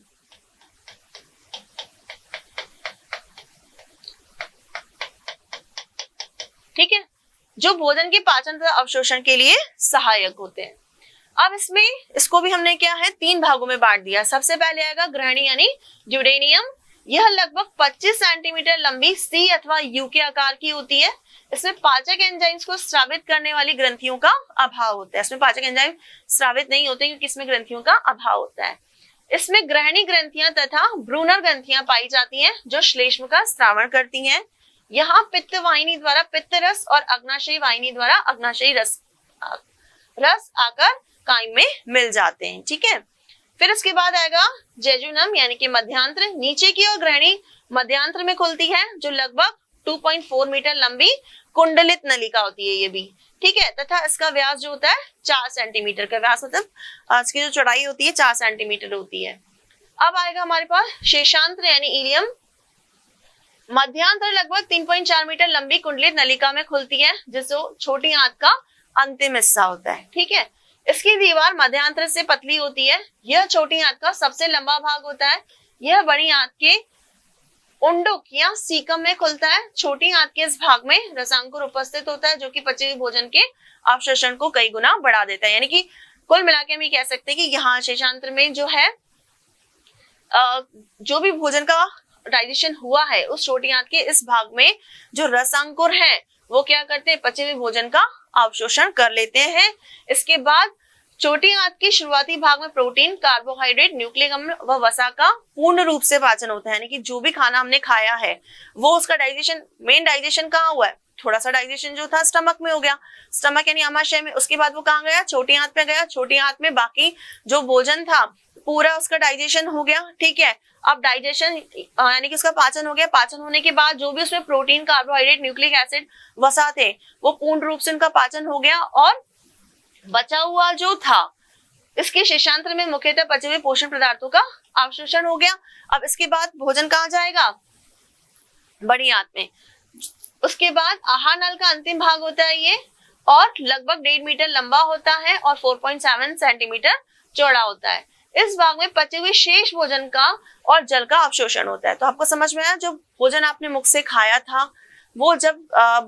ठीक है, जो भोजन के पाचन तथा अवशोषण के लिए सहायक होते हैं। अब इसको भी हमने क्या है 3 भागों में बांट दिया। सबसे पहले आएगा ग्रहणी यानी ड्यूडेनियम। यह लगभग 25 सेंटीमीटर लंबी सी अथवा यू के आकार की होती है। इसमें पाचक एंजाइम्स को स्रावित करने वाली ग्रंथियों का अभाव होता है। इसमें पाचक एंजाइम स्रावित नहीं होते क्योंकि इसमें ग्रंथियों का अभाव होता है। इसमें ग्रहणी ग्रंथियां तथा ब्रूनर ग्रंथियां पाई जाती हैं जो श्लेष्म का स्रावण करती हैं। यहाँ पित्त वाहिनी द्वारा पित्त रस और अग्नाशयी वाहिनी द्वारा अग्नाशयी रस आकर कायम में मिल जाते हैं। ठीक है, फिर उसके बाद आएगा जेजुनम यानी कि मध्यांत्र। नीचे की ओर ग्रहणी मध्यांत्र में खुलती है जो लगभग 2.4 मीटर लंबी कुंडलित नलिका होती है ये भी। ठीक है, तथा इसका व्यास जो होता है 4 सेंटीमीटर का व्यास, मतलब इसकी जो चौड़ाई होती है 4 सेंटीमीटर होती है। अब आएगा हमारे पास शेषांत्र यानी इलियम। मध्यांतर लगभग 3.4 मीटर लंबी कुंडलित नलिका में खुलती है जिसको छोटी आंत का अंतिम हिस्सा होता है। ठीक है, इसकी दीवार मध्यांतर से पतली होती है। यह छोटी आंत का सबसे लंबा भाग होता है। यह बड़ी आंत के उंडुक या सीकम में खुलता है। छोटी आंत के इस भाग में रसांकुर उपस्थित होता है जो कि पचे भोजन के अवशोषण को कई गुना बढ़ा देता है। यानी कि कुल मिला के हम ये कह सकते हैं कि यहाँ शेषांत्र में जो है जो भी भोजन का डाइजेशन हुआ है उस छोटी आंत के इस भाग में जो रसांकुर हैं वो क्या करते हैं, पचे हुए भोजन का अवशोषण कर लेते हैं। इसके बाद छोटी आंत के शुरुआती भाग में प्रोटीन, कार्बोहाइड्रेट, न्यूक्लिक अम्ल व वसा का पूर्ण रूप से पाचन होता है, यानी कि जो भी खाना हमने खाया है वो उसका डाइजेशन, मेन डाइजेशन कहाँ हुआ है, थोड़ा सा डाइजेशन जो था स्टमक में हो गया, स्टमक यानी आमाशय में। उसके बाद वो कहाँ गया, छोटी आंत में गया, छोटी आंत में बाकी जो भोजन था पूरा उसका डाइजेशन हो गया। ठीक है, अब डाइजेशन यानी कि उसका पाचन हो गया। पाचन होने के बाद जो भी उसमें प्रोटीन, कार्बोहाइड्रेट, न्यूक्लिक एसिड, वसा थे वो पूर्ण रूप से उनका पाचन हो गया और बचा हुआ जो था इसके शेषांत्र में मुख्यतः बचे हुए पोषण पदार्थों का अवशोषण हो गया। अब इसके बाद भोजन कहाँ जाएगा, बड़ी आंत में। उसके बाद आहार नल का अंतिम भाग होता है ये, और लगभग 1.5 मीटर लंबा होता है और 4.7 सेंटीमीटर चौड़ा होता है। इस भाग में पचे हुए शेष भोजन का और जल का अवशोषण होता है। तो आपको समझ में आया, जो भोजन आपने मुख से खाया था वो जब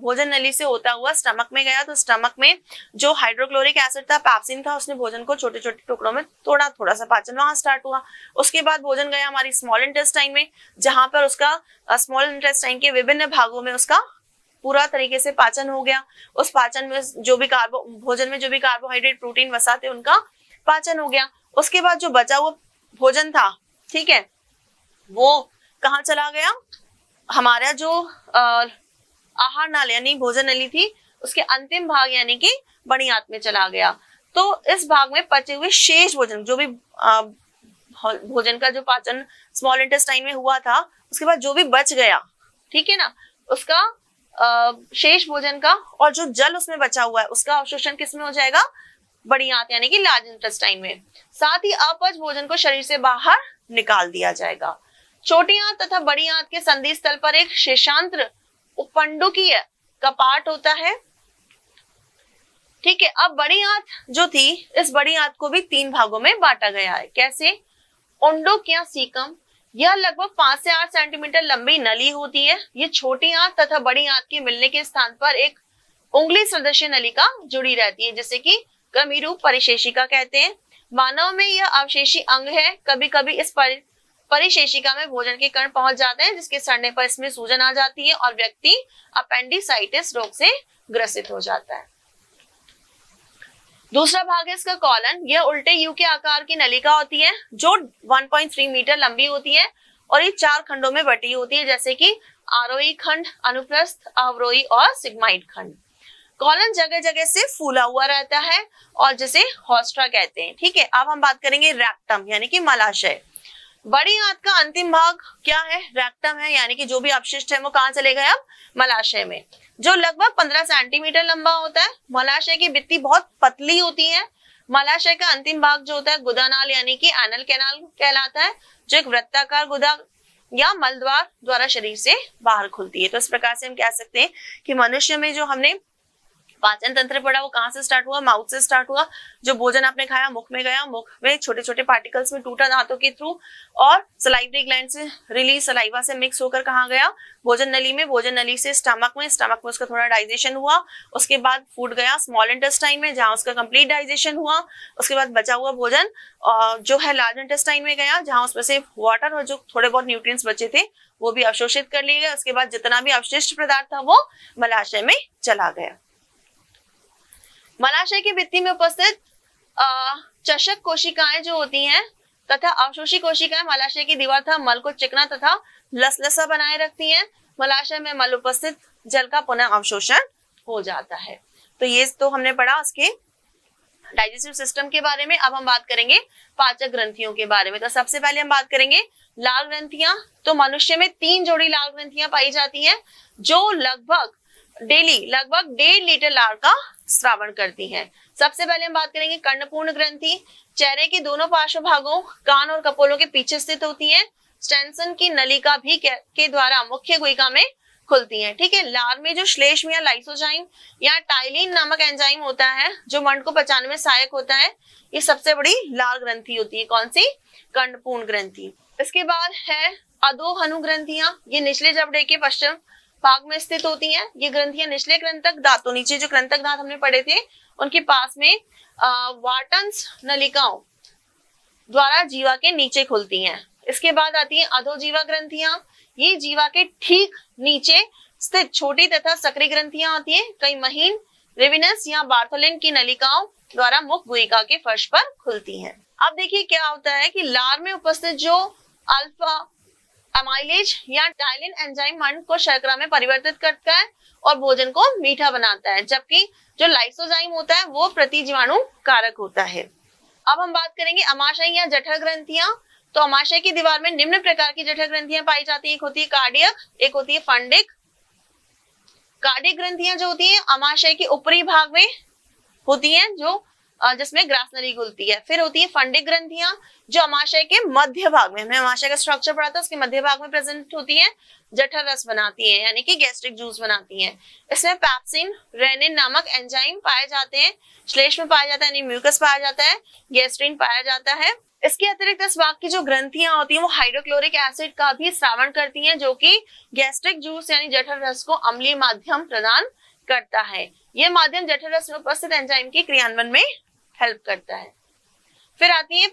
भोजन नली से होता हुआ स्टमक में गया तो स्टमक में जो हाइड्रोक्लोरिक एसिड था, पैप्सिन था, उसने भोजन को छोटे छोटे टुकड़ों में तोड़ा, थोड़ा सा पाचन वहां स्टार्ट हुआ। उसके बाद भोजन गया हमारी स्मॉल इंटेस्टाइन में, जहां पर उसका स्मॉल इंटेस्टाइन के विभिन्न भागों में उसका पूरा तरीके से पाचन हो गया। उस पाचन में जो भी भोजन में जो भी कार्बोहाइड्रेट, प्रोटीन, वसा थे उनका पाचन हो गया। उसके बाद जो बचा हुआ भोजन था, ठीक है, वो कहाँ चला गया, हमारा जो आहार नाल यानी भोजन नली थी उसके अंतिम भाग यानी कि बड़ी आंत में चला गया। तो इस भाग में पचे हुए शेष भोजन, जो भी भोजन का जो पाचन स्मॉल इंटेस्टाइन में हुआ था, उसके बाद जो भी बच गया, ठीक है ना, उसका शेष भोजन का और जो जल उसमें बचा हुआ है उसका अवशोषण किसमें हो जाएगा, बड़ी आंत यानी कि लार्ज इंटेस्टाइन में। साथ ही अपच भोजन को शरीर से बाहर निकाल दिया जाएगा। छोटी आंत तथा बड़ी आंत के संधि स्थल पर एक शेषांत्र उपंडुकीय कपाट होता है। ठीक है, अब बड़ी आंत जो थी, इस बड़ी आंत को भी 3 भागों में बांटा गया है। कैसे, उंडुक या सीकम, यह लगभग 5 से 8 सेंटीमीटर लंबी नली होती है। ये छोटी आंत तथा बड़ी आंत के मिलने के स्थान पर एक उंगली सदृश नलिका जुड़ी रहती है, जैसे कि क्रमीरूप परिशेषिका कहते हैं। मानव में यह अवशेषी अंग है। कभी कभी इस परिशेषिका में भोजन के कण पहुंच जाते हैं, जिसके सड़ने पर इसमें सूजन आ जाती है और व्यक्ति अपेंडिसाइटिस रोग से ग्रसित हो जाता है। दूसरा भाग है इसका कॉलन। यह उल्टे यू के आकार की नलिका होती है जो 1.3 मीटर लंबी होती है और ये 4 खंडों में बटी होती है, जैसे कि आरोही खंड, अनुप्रस्थ, अवरोही और सिग्माइड खंड। कॉलन जगह जगह से फूला हुआ रहता है और जिसे हॉस्ट्रा कहते हैं। ठीक है, अब हम बात करेंगे रेक्टम यानी कि मलाशय। बड़ी आंत का अंतिम भाग क्या है, रेक्टम है, यानी कि जो भी अपशिष्ट है वो कहाँ चले गए, अब मलाशय में, जो लगभग 15 सेंटीमीटर लंबा होता है। मलाशय की भित्ति बहुत पतली होती है। मलाशय का अंतिम भाग जो होता है गुदानाल यानी कि एनल कैनाल कहलाता है, जो एक वृत्ताकार गुदा या मलद्वार द्वारा शरीर से बाहर खुलती है। तो इस प्रकार से हम कह सकते हैं कि मनुष्य में जो हमने पाचन तंत्र पढ़ा वो कहाँ से स्टार्ट हुआ, माउथ से स्टार्ट हुआ। जो भोजन आपने खाया मुख में गया, मुख में छोटे छोटे पार्टिकल्स में टूटा दांतों के थ्रू और सलाइवरी ग्लैंड से रिलीज सलाइवा से मिक्स होकर कहाँ गया, भोजन नली में, भोजन नली से स्टमक में, स्टमक में उसका थोड़ा डाइजेशन हुआ। उसके बाद फूड गया स्मॉल इंटेस्टाइन में जहाँ उसका कंप्लीट डाइजेशन हुआ। उसके बाद बचा हुआ भोजन जो है लार्ज इंटेस्टाइन में गया, जहाँ उसमें से वाटर और जो थोड़े बहुत न्यूट्रिएंट्स बचे थे वो भी अवशोषित कर लिए गए। उसके बाद जितना भी अवशिष्ट पदार्थ था वो मलाशय में चला गया। मलाशय की भित्ति में उपस्थित चषक कोशिकाएं जो होती हैं तथा अवशोषी कोशिकाएं मलाशय की दीवार तथा मल को चिकना तथा लसलसा बनाए रखती हैं। मलाशय में मल उपस्थित जल का पुनः अवशोषण हो जाता है। तो ये तो हमने पढ़ा उसके डाइजेस्टिव सिस्टम के बारे में। अब हम बात करेंगे पाचक ग्रंथियों के बारे में। तो सबसे पहले हम बात करेंगे लाल ग्रंथियां। तो मनुष्य में 3 जोड़ी लाल ग्रंथियां पाई जाती हैं जो लगभग डेली 1.5 लीटर लार का स्रावण करती हैं। सबसे पहले हम बात करेंगे कर्णपूर्ण ग्रंथि। चेहरे के दोनों पार्श्व भागों, कान और कपोलों के पीछे स्थित होती हैं। स्टेंसन की नलिका भी के द्वारा मुख्य गुहिका में खुलती हैं। ठीक है, लार में जो श्लेष्म या लाइसोजाइम या टाइलिन नामक एंजाइम होता है जो मंड को पचाने में सहायक होता है, ये सबसे बड़ी लाल ग्रंथि होती है। कौन सी, कर्णपूर्ण ग्रंथि। इसके बाद है अधोहनु ग्रंथियां। ये निचले जबड़े के पश्चिम भाग में स्थित होती हैं। ये ग्रंथियां निचले कृंतक दांतों, नीचे जो कृंतक दांत हमने पढ़े थे उनके पास में वार्टन्स नलिकाओं द्वारा जीवा के नीचे खुलती हैं। इसके बाद आती हैं अधोजीवा ग्रंथियां। ये जीवा के ठीक नीचे स्थित छोटी तथा सक्रिय ग्रंथियां होती हैं। कई महीन रेविनस या बार्थोलिन की नलिकाओं द्वारा मुख गुहिका के फर्श पर खुलती हैं। अब देखिए क्या होता है कि लार में उपस्थित जो अल्फा अमाइलेज या टाइलिन एंजाइम अन्न को शर्करा में परिवर्तित करता है और भोजन को मीठा बनाता है, जबकि जो लाइसोजाइम होता है वो प्रतिजीवाणु कारक होता है। अब हम बात करेंगे अमाशय या जठर ग्रंथियां। तो अमाशय की दीवार में निम्न प्रकार की जठर ग्रंथियां पाई जाती है। एक होती है कार्डियक, एक होती है फंडिक। कार्डियक ग्रंथियां जो होती है अमाशय के ऊपरी भाग में होती हैं, जो जिसमें ग्रास नली खुलती है। फिर होती है फंडिक ग्रंथियां जो अमाशय के मध्य भाग में, हमने अमाशय का स्ट्रक्चर पढ़ा था, उसके मध्य भाग में प्रेजेंट होती है, जठर रस बनाती है यानी कि गैस्ट्रिक जूस बनाती हैं। इसमें पैप्सिन, रेनिन नामक एंजाइम पाए जाते हैं। श्लेष्म पाया जाता है यानी म्यूकस पाया जाता है, गैस्ट्रिन पाया जाता है। इसके अतिरिक्त इस भाग की जो ग्रंथियां होती हैं वो हाइड्रोक्लोरिक एसिड का भी स्रावण करती हैं, जो कि गैस्ट्रिक जूस यानी जठर रस को अम्लीय माध्यम प्रदान करता है। यह माध्यम जठर रस में उपस्थित एंजाइम के क्रियान्वयन में हेल्प करता है। फिर आती है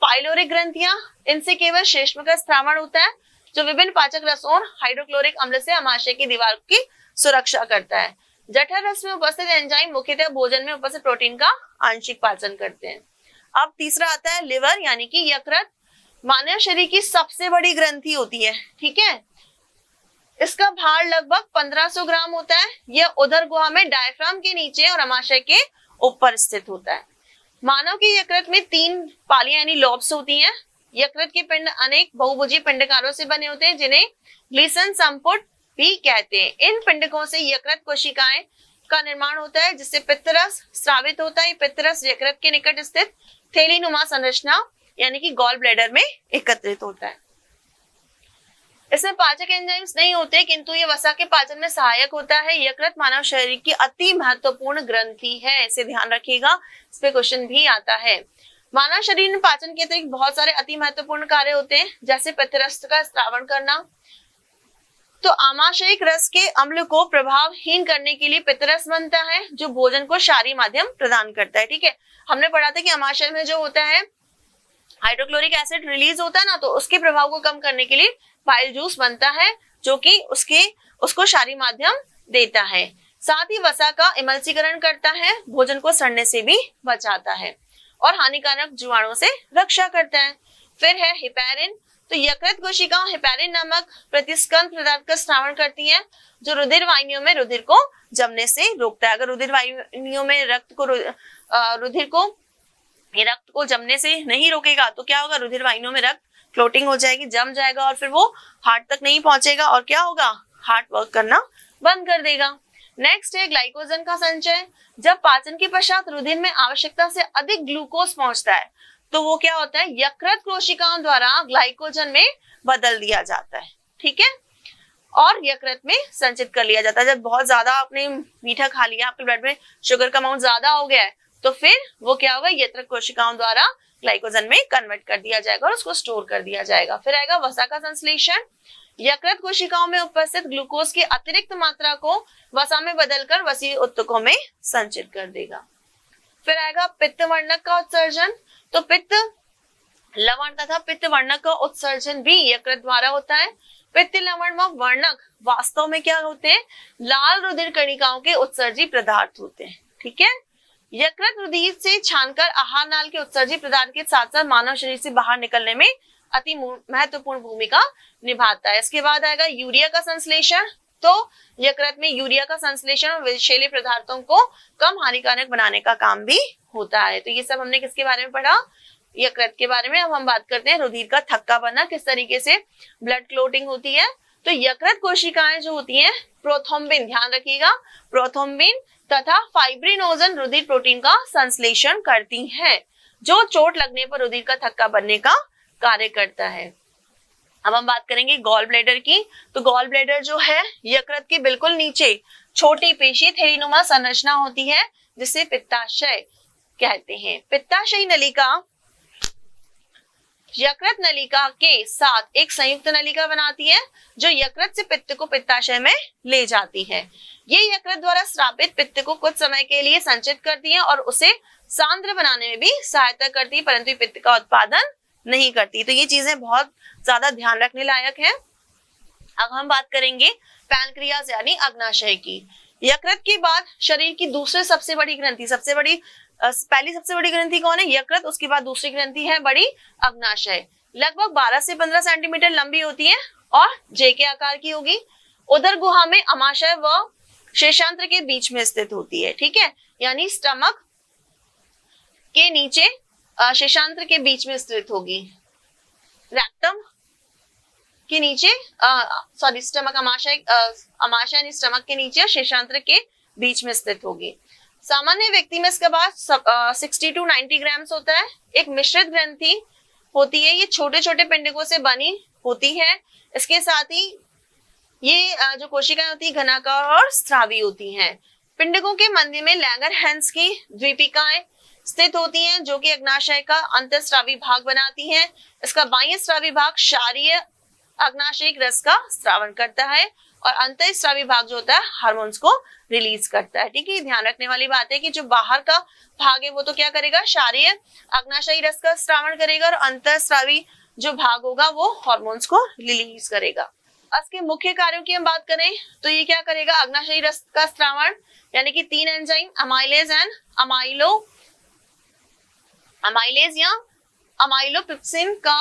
पाइलोरिक ग्रंथियां। इनसे केवल श्लेष्म का स्रावण होता है, जो विभिन्न पाचक रसों और हाइड्रोक्लोरिक अम्ल से अमाशय की दीवार की सुरक्षा करता है। जठर रस में उपस्थित एंजाइम मुख्यतः भोजन में उपस्थित प्रोटीन का आंशिक पाचन करते हैं। अब तीसरा आता है लिवर यानी कि यकृत। मानव शरीर की सबसे बड़ी ग्रंथि होती है, ठीक है। इसका भार लगभग 1500 ग्राम होता है। यह उदर गुहा में डायफ्राम के नीचे और अमाशय के ऊपर स्थित होता है। मानव की यकृत में 3 पालियां यानी लॉब्स होती हैं। यकृत के पिंड अनेक बहुभुजी पिंडकारों से बने होते हैं, जिन्हें ग्लीसन संपुट भी कहते हैं। इन पिंडकों से यकृत कोशिकाएं का निर्माण होता है, जिससे पित्तरस स्रावित होता है। पित्तरस यकृत के निकट स्थित थैलीनुमा संरचना यानी कि गॉल ब्लैडर में एकत्रित होता है। इसमें पाचक एंजाइम्स नहीं होते, किंतु ये वसा के पाचन में सहायक होता है। यकृत मानव शरीर की अति महत्वपूर्ण ग्रंथि है, इसे ध्यान रखिएगा, इस पे क्वेश्चन भी आता है। मानव शरीर में पाचन के अतिरिक्त बहुत सारे अति महत्वपूर्ण कार्य होते हैं, जैसे पित्तरस का स्रावण करना। तो आमाशयिक रस के अम्ल को प्रभावहीन करने के लिए पित्तरस बनता है, जो भोजन को क्षारीय माध्यम प्रदान करता है, ठीक है। हमने पढ़ा था कि आमाशय में जो होता है हाइड्रोक्लोरिक एसिड रिलीज होता है ना, तो उसके प्रभाव को कम करने के लिए बाइल जूस बनता है, जो कि उसको क्षारीय माध्यम देता है। साथ ही वसा का इमल्सीकरण करता है, भोजन को सड़ने से भी बचाता है और हानिकारक जीवाणुओं से रक्षा करता है। फिर है हिपैरिन। तो यकृत कोशिका हिपैरिन नामक प्रतिस्कंद पदार्थ का स्रावण करती है, जो रुधिर वाहिनियों में रुधिर को जमने से रोकता है। अगर रुधिर वाहिनियों में रक्त को जमने से नहीं रोकेगा तो क्या होगा, रुधिर वाहिनियों में रक्त क्लोटिंग हो जाएगी, जम जाएगा और फिर वो हार्ट तक नहीं पहुंचेगा और क्या होगा, हार्ट वर्क करना बंद कर देगा। नेक्स्ट है ग्लाइकोजन का संचय। जब पाचन के पश्चात रुधिर में आवश्यकता से अधिक ग्लूकोज पहुंचता है तो वो क्या होता है, यकृत कोशिकाओं द्वारा ग्लाइकोजन में बदल दिया जाता है, ठीक है, और यकृत में संचित कर लिया जाता है। जब बहुत ज्यादा आपने मीठा खा लिया, आपके ब्लड में शुगर का अमाउंट ज्यादा हो गया है, तो फिर वो क्या होगा, यकृत कोशिकाओं द्वारा ग्लाइकोजन में कन्वर्ट कर दिया जाएगा और उसको स्टोर कर दिया जाएगा। फिर आएगा वसा का संश्लेषण। यकृत कोशिकाओं में उपस्थित ग्लूकोज की अतिरिक्त मात्रा को वसा में बदलकर वसीय उत्तकों में संचित कर देगा। फिर आएगा पित्त वर्णक का उत्सर्जन। तो पित्त लवण तथा पित्त वर्णक का उत्सर्जन भी यकृत द्वारा होता है। पित्त लवण व वर्णक वास्तव में क्या होते हैं, लाल रुधिर कणिकाओं के उत्सर्जी पदार्थ होते हैं, ठीक है। यकृत रुधिर से छानकर आहार नाल के उत्सर्जी पदार्थ के साथ साथ मानव शरीर से बाहर निकलने में अति महत्वपूर्ण भूमिका निभाता है। इसके बाद आएगा यूरिया का संश्लेषण। तो यकृत में यूरिया का संश्लेषण और विषैले पदार्थों को कम हानिकारक बनाने का काम भी होता है। तो ये सब हमने किसके बारे में पढ़ा, यकृत के बारे में। अब हम बात करते हैं रुधिर का थक्का बनना, किस तरीके से ब्लड क्लोटिंग होती है। तो यकृत कोशिकाएं जो होती हैं प्रोथ्रोम्बिन, ध्यान रखिएगा, प्रोथ्रोम्बिन तथा फाइब्रिनोजन रुधिर प्रोटीन का संश्लेषण करती हैं, जो चोट लगने पर रुधिर का थक्का बनने का कार्य करता है। अब हम बात करेंगे गॉल ब्लैडर की। तो गॉल ब्लैडर जो है यकृत के बिल्कुल नीचे छोटी पेशी थैलीनुमा संरचना होती है, जिसे पित्ताशय कहते हैं। पित्ताशयी नलिका यकृत नलिका के साथ एक संयुक्त नलिका बनाती है जो यकृत से पित्त को पित्ताशय में ले जाती है। ये यकृत द्वारा स्रावित पित्त को कुछ समय के लिए संचित करती है और उसे सांद्र बनाने में भी सहायता करती है, परंतु पित्त का उत्पादन नहीं करती। तो ये चीजें बहुत ज्यादा ध्यान रखने लायक है। अब हम बात करेंगे पैनक्रियाज यानी अग्नाशय की। यकृत के बाद शरीर की दूसरी सबसे बड़ी ग्रंथि, पहली सबसे बड़ी ग्रंथि कौन है? यकृत। उसके बाद दूसरी ग्रंथि है बड़ी अग्नाशय। लगभग 12 से 15 सेंटीमीटर लंबी होती है और जे के आकार की होगी। उदर गुहा में अमाशय व शेषांत्र के बीच में स्थित होती है। ठीक है, यानी स्टमक के नीचे शेषांत्र के बीच में स्थित होगी। रेक्टम के नीचे स्टमक, अमाशय यानी स्टमक के नीचे और शेषांत्र के बीच में स्थित होगी। सामान्य व्यक्ति में इसका भार 60 to 90 ग्राम्स होता है। एक मिश्रित ग्रंथि होती है, ये छोटे छोटे पिंडकों से बनी होती है। इसके साथ ही ये जो कोशिकाएं होती है घनाकार और स्रावी होती हैं। पिंडकों के मध्य में लैंगरहैंस की द्वीपिकाएं स्थित होती हैं जो कि अग्नाशय का अंतःस्रावी भाग बनाती हैं। इसका बाह्य स्रावी भाग क्षारीय अग्नाशयिक रस का स्रावन करता है और अंतःस्रावी भाग जो होता है हार्मोन्स को रिलीज करता है। ठीक है, ध्यान रखने वाली बात है कि जो बाहर का भाग है वो तो क्या करेगा? क्षारीय अग्नाशयी रस का स्रावन करेगा और अंतःस्रावी जो भाग होगा वो हार्मोन्स को रिलीज करेगा। इसके मुख्य कार्यों की हम बात करें तो ये क्या करेगा? अग्नाशयी रस का स्रावन यानी कि 3 एंजाइम अमाइलेज एंड अमाइलेज या अमाइलोपेप्सिन का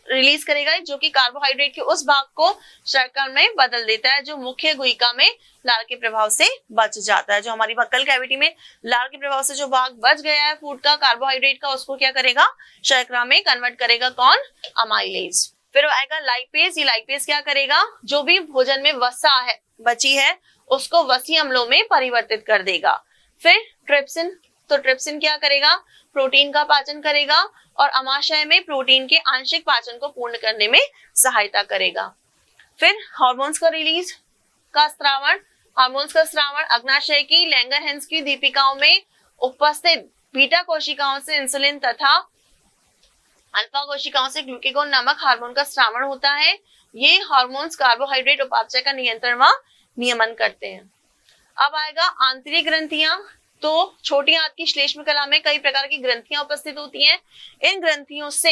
रिलीज करेगा जो कि कार्बोहाइड्रेट के उस भाग को शर्करा में बदल देता है जो मुख्य गुहिका में लार के प्रभाव से बच जाता है। जो हमारी बक्कल कैविटी में लार के प्रभाव से जो भाग बच गया है फूड का, कार्बोहाइड्रेट का, उसको क्या करेगा? शर्करा में कन्वर्ट करेगा। कौन? अमाइलेज। फिर आएगा लाइपेज। ये लाइपेज क्या करेगा? जो भी भोजन में वसा है बची है उसको वसी अम्लों में परिवर्तित कर देगा। फिर ट्रिप्सिन, तो ट्रिप्सिन क्या करेगा? प्रोटीन का पाचन करेगा और अमाशय में प्रोटीन के आंशिक पाचन को पूर्ण करने में सहायता करेगा। फिर हार्मोन्स का रिलीज का स्रावण, हार्मोन्स का स्रावण अग्नाशय की लैंगरहैंस की दीपिकाओं में उपस्थित बीटा कोशिकाओं से इंसुलिन तथा अल्फा कोशिकाओं से ग्लूकेगोन नामक हार्मोन का स्रावण होता है। ये हार्मोन्स कार्बोहाइड्रेट उपापचय का नियंत्रण व नियमन करते हैं। अब आएगा आंतरिक ग्रंथियां। तो छोटी आंत की श्लेष्म कला में कई प्रकार की ग्रंथियां उपस्थित होती हैं। इन ग्रंथियों से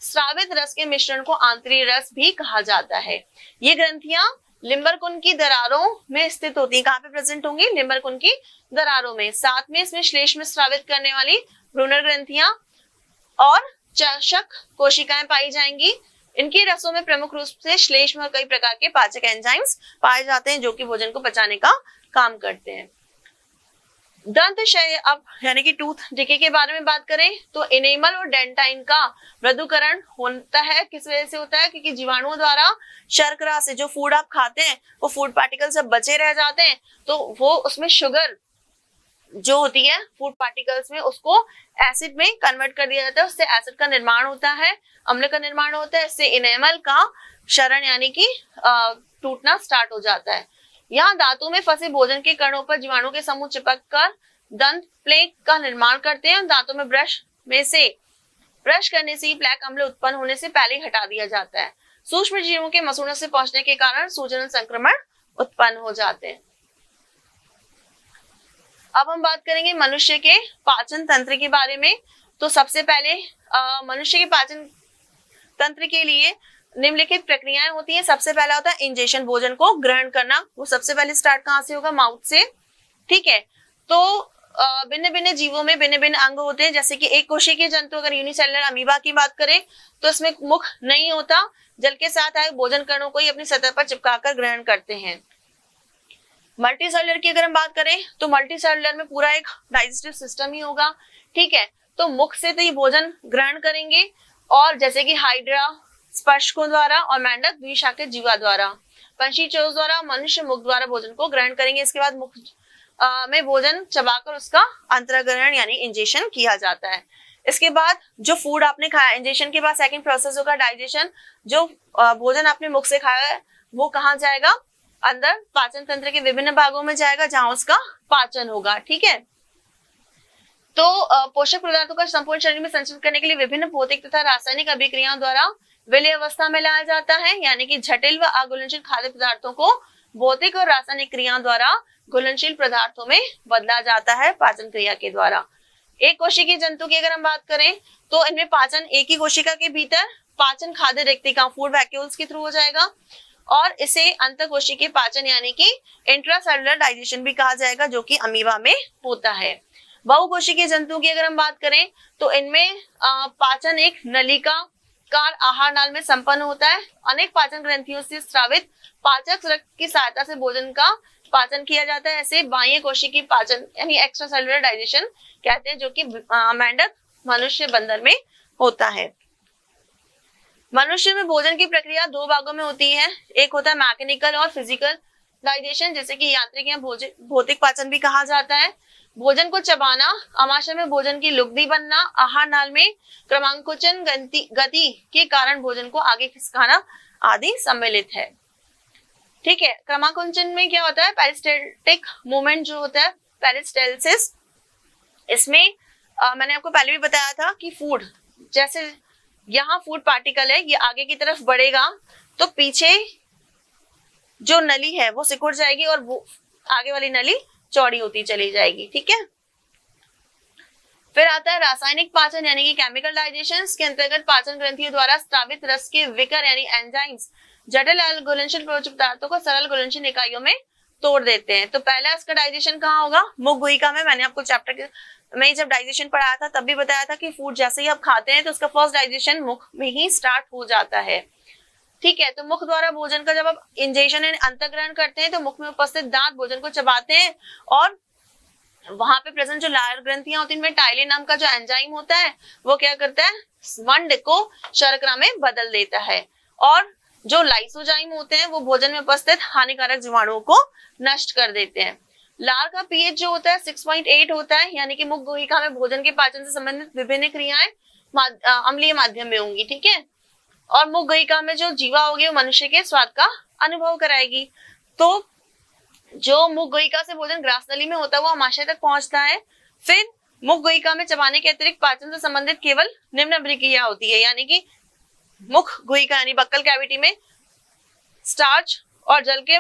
स्रावित रस के मिश्रण को आंतरिक रस भी कहा जाता है। ये ग्रंथियां लिम्बरकुंड की दरारों में स्थित होती हैं। कहाँ पे प्रेजेंट होंगी? लिम्बरकुंड की दरारों में। साथ में इसमें श्लेष्म स्रावित करने वाली ब्रूनर ग्रंथियां और चषक कोशिकाएं पाई जाएंगी। इनके रसों में प्रमुख रूप से श्लेष्म और कई प्रकार के पाचक एंजाइम्स पाए जाते हैं जो कि भोजन को पचाने का काम करते हैं। दंत क्षय अब यानी कि टूथ डिके के बारे में बात करें तो एनेमल और डेंटाइन का मृदुकरण होता है। किस वजह से होता है? क्योंकि जीवाणुओं द्वारा शर्करा से जो फूड आप खाते हैं वो फूड पार्टिकल सब बचे रह जाते हैं, तो वो उसमें शुगर जो होती है फूड पार्टिकल्स में उसको एसिड में कन्वर्ट कर दिया जाता है। उससे एसिड का निर्माण होता है, अम्ल का निर्माण होता है। इससे एनेमल का क्षरण यानी कि टूटना स्टार्ट हो जाता है। यहाँ दांतों में फंसे भोजन के कणों पर जीवाणु के समूह चिपक कर दंत प्लेक का निर्माण करते हैं। दांतों में ब्रश करने से ही प्लेक अम्ल उत्पन्न होने से पहले हटा दिया जाता है। सूक्ष्म जीवों के मसूड़ों से पहुंचने के कारण सूजन और संक्रमण उत्पन्न हो जाते हैं। अब हम बात करेंगे मनुष्य के पाचन तंत्र के बारे में। तो सबसे पहले मनुष्य के पाचन तंत्र के लिए निम्नलिखित प्रक्रियाएं होती हैं। सबसे पहला होता है इंजेशन, भोजन को ग्रहण करना। वो सबसे पहले स्टार्ट कहाँ से होगा? माउथ से। ठीक है, तो भिन्न भिन्न जीवों में भिन्न भिन्न अंग होते हैं। जैसे कि एक कोशिकीय जंतु अगर यूनिसेलुलर अमीबा की बात करें तो इसमें मुख नहीं होता, जल के साथ आए भोजन कणों को ही अपनी सतह पर चिपकाकर ग्रहण करते हैं। मल्टी सेलुलर की अगर हम बात करें तो मल्टी सेलुलर में पूरा एक डाइजेस्टिव सिस्टम ही होगा। ठीक है, तो मुख से तो ये भोजन ग्रहण करेंगे और जैसे कि हाइड्रा स्पर्शकों द्वारा और मेंढक द्विशाखित जीवा द्वारा, पंछी चोंच द्वारा, मनुष्य मुख द्वारा भोजन को ग्रहण करेंगे। इसके बाद मुख में भोजन चबाकर उसका अंतर्ग्रहण यानी इंजेशन किया जाता है। इसके बाद जो फूड आपने खाया, इंजेशन के बाद सेकंड प्रोसेस होगा डाइजेशन। जो भोजन आपने मुख से खाया है वो कहाँ जाएगा? अंदर पाचन तंत्र के विभिन्न भागों में जाएगा जहां उसका पाचन होगा। ठीक है, तो पोषक पदार्थों का संपूर्ण शरीर में संचरित करने के लिए विभिन्न भौतिक तथा रासायनिक अभिक्रियाओं द्वारा विलय अवस्था में लाया जाता है, यानी कि जटिल व अघुलनशील खाद्य पदार्थों को भौतिक और रासायनिक क्रियाओं द्वारा घुलनशील पदार्थों में बदला जाता है पाचन क्रिया के द्वारा। एक कोशिकीय जंतु की अगर हम बात करें तो इनमें पाचन एक ही कोशिका के भीतर पाचन खाद्य रिक्तिका फूड वैक्यूल्स के थ्रू हो जाएगा, और इसे अंतःकोशिकीय पाचन यानी कि इंट्रासेलुलर डाइजेशन भी कहा जाएगा, जो कि अमीबा में होता है। बहुकोशिकीय जंतुओं की अगर हम बात करें तो इनमें पाचन एक नलिकाकार आहार नाल में संपन्न होता है। अनेक पाचन ग्रंथियों से स्रावित पाचक रक्त की सहायता से भोजन का पाचन किया जाता है। ऐसे बाह्य कोशिकीय पाचन यानी एक्स्ट्रा सेलुलर डाइजेशन कहते हैं, जो कि मेंढक, मनुष्य, बंदर में होता है। मनुष्य में भोजन की प्रक्रिया दो भागों में होती है, एक होता है मैकेनिकल और फिजिकल डाइजेशन, जैसे कि यांत्रिक या भौतिक पाचन भी कहा जाता है। भोजन को चबाना, आमाशय में भोजन की लुगदी बनना, आहार नाल में क्रमांकुचन गति के कारण भोजन को आगे खिसकाना आदि सम्मिलित है। ठीक है, क्रमांकुचन में क्या होता है, पेरिस्टेल्टिक मूवमेंट जो होता है, पेरिस्टेल्सिस। इसमें मैंने आपको पहले भी बताया था कि फूड, जैसे यहाँ फूड पार्टिकल है, ये आगे की तरफ बढ़ेगा तो पीछे जो नली है वो सिकुड़ जाएगी और वो आगे वाली नली चौड़ी होती चली जाएगी। ठीक है, फिर आता है रासायनिक पाचन यानी कि केमिकल डाइजेशन के अंतर्गत पाचन ग्रंथियों द्वारा स्रावित रस के विकर यानी एंजाइम्स जटिल घुलनशील पदार्थों को सरल घुलनशील इकाइयों में तोड़ देते हैं। तो पहला इसका डाइजेशन कहाँ होगा, मुख गुहिका में। मैंने आपको चैप्टर में जब डाइजेशन पढ़ाया था तब भी बताया था कि फूड जैसे ही आप खाते हैं तो उसका फर्स्ट डाइजेशन मुख में ही स्टार्ट हो जाता है। ठीक है, तो मुख द्वारा भोजन का जब आप इंजेक्शन यानी अंतःग्रहण करते हैं तो मुख में उपस्थित दांत भोजन को चबाते हैं और वहां पे प्रेजेंट जो लार ग्रंथियां होती है इनमें टाइलिन नाम का जो एंजाइम होता है वो क्या करता है, मंड को शर्करा में बदल देता है, और जो लाइसोजाइम होते हैं वो भोजन में उपस्थित हानिकारक जीवाणुओं को नष्ट कर देते हैं। लार का पीएच जो होता है 6.8 होता है, यानी कि मुख गुहिका में भोजन के पाचन से संबंधित विभिन्न क्रियाएं अम्लीय माध्यम में होंगी। ठीक है, और मुख गुहिका में जो जीवा होगी वो मनुष्य के स्वाद का अनुभव कराएगी। तो जो मुख गुहिका से भोजन ग्रास नली में होता है वो आमाशय तक पहुंचता है। फिर मुख गुहिका में चबाने के अतिरिक्त पाचन से संबंधित केवल निम्न अभिक्रिया होती है, यानी कि मुख गुहिका यानी बक्कल कैविटी में स्टार्च और जल के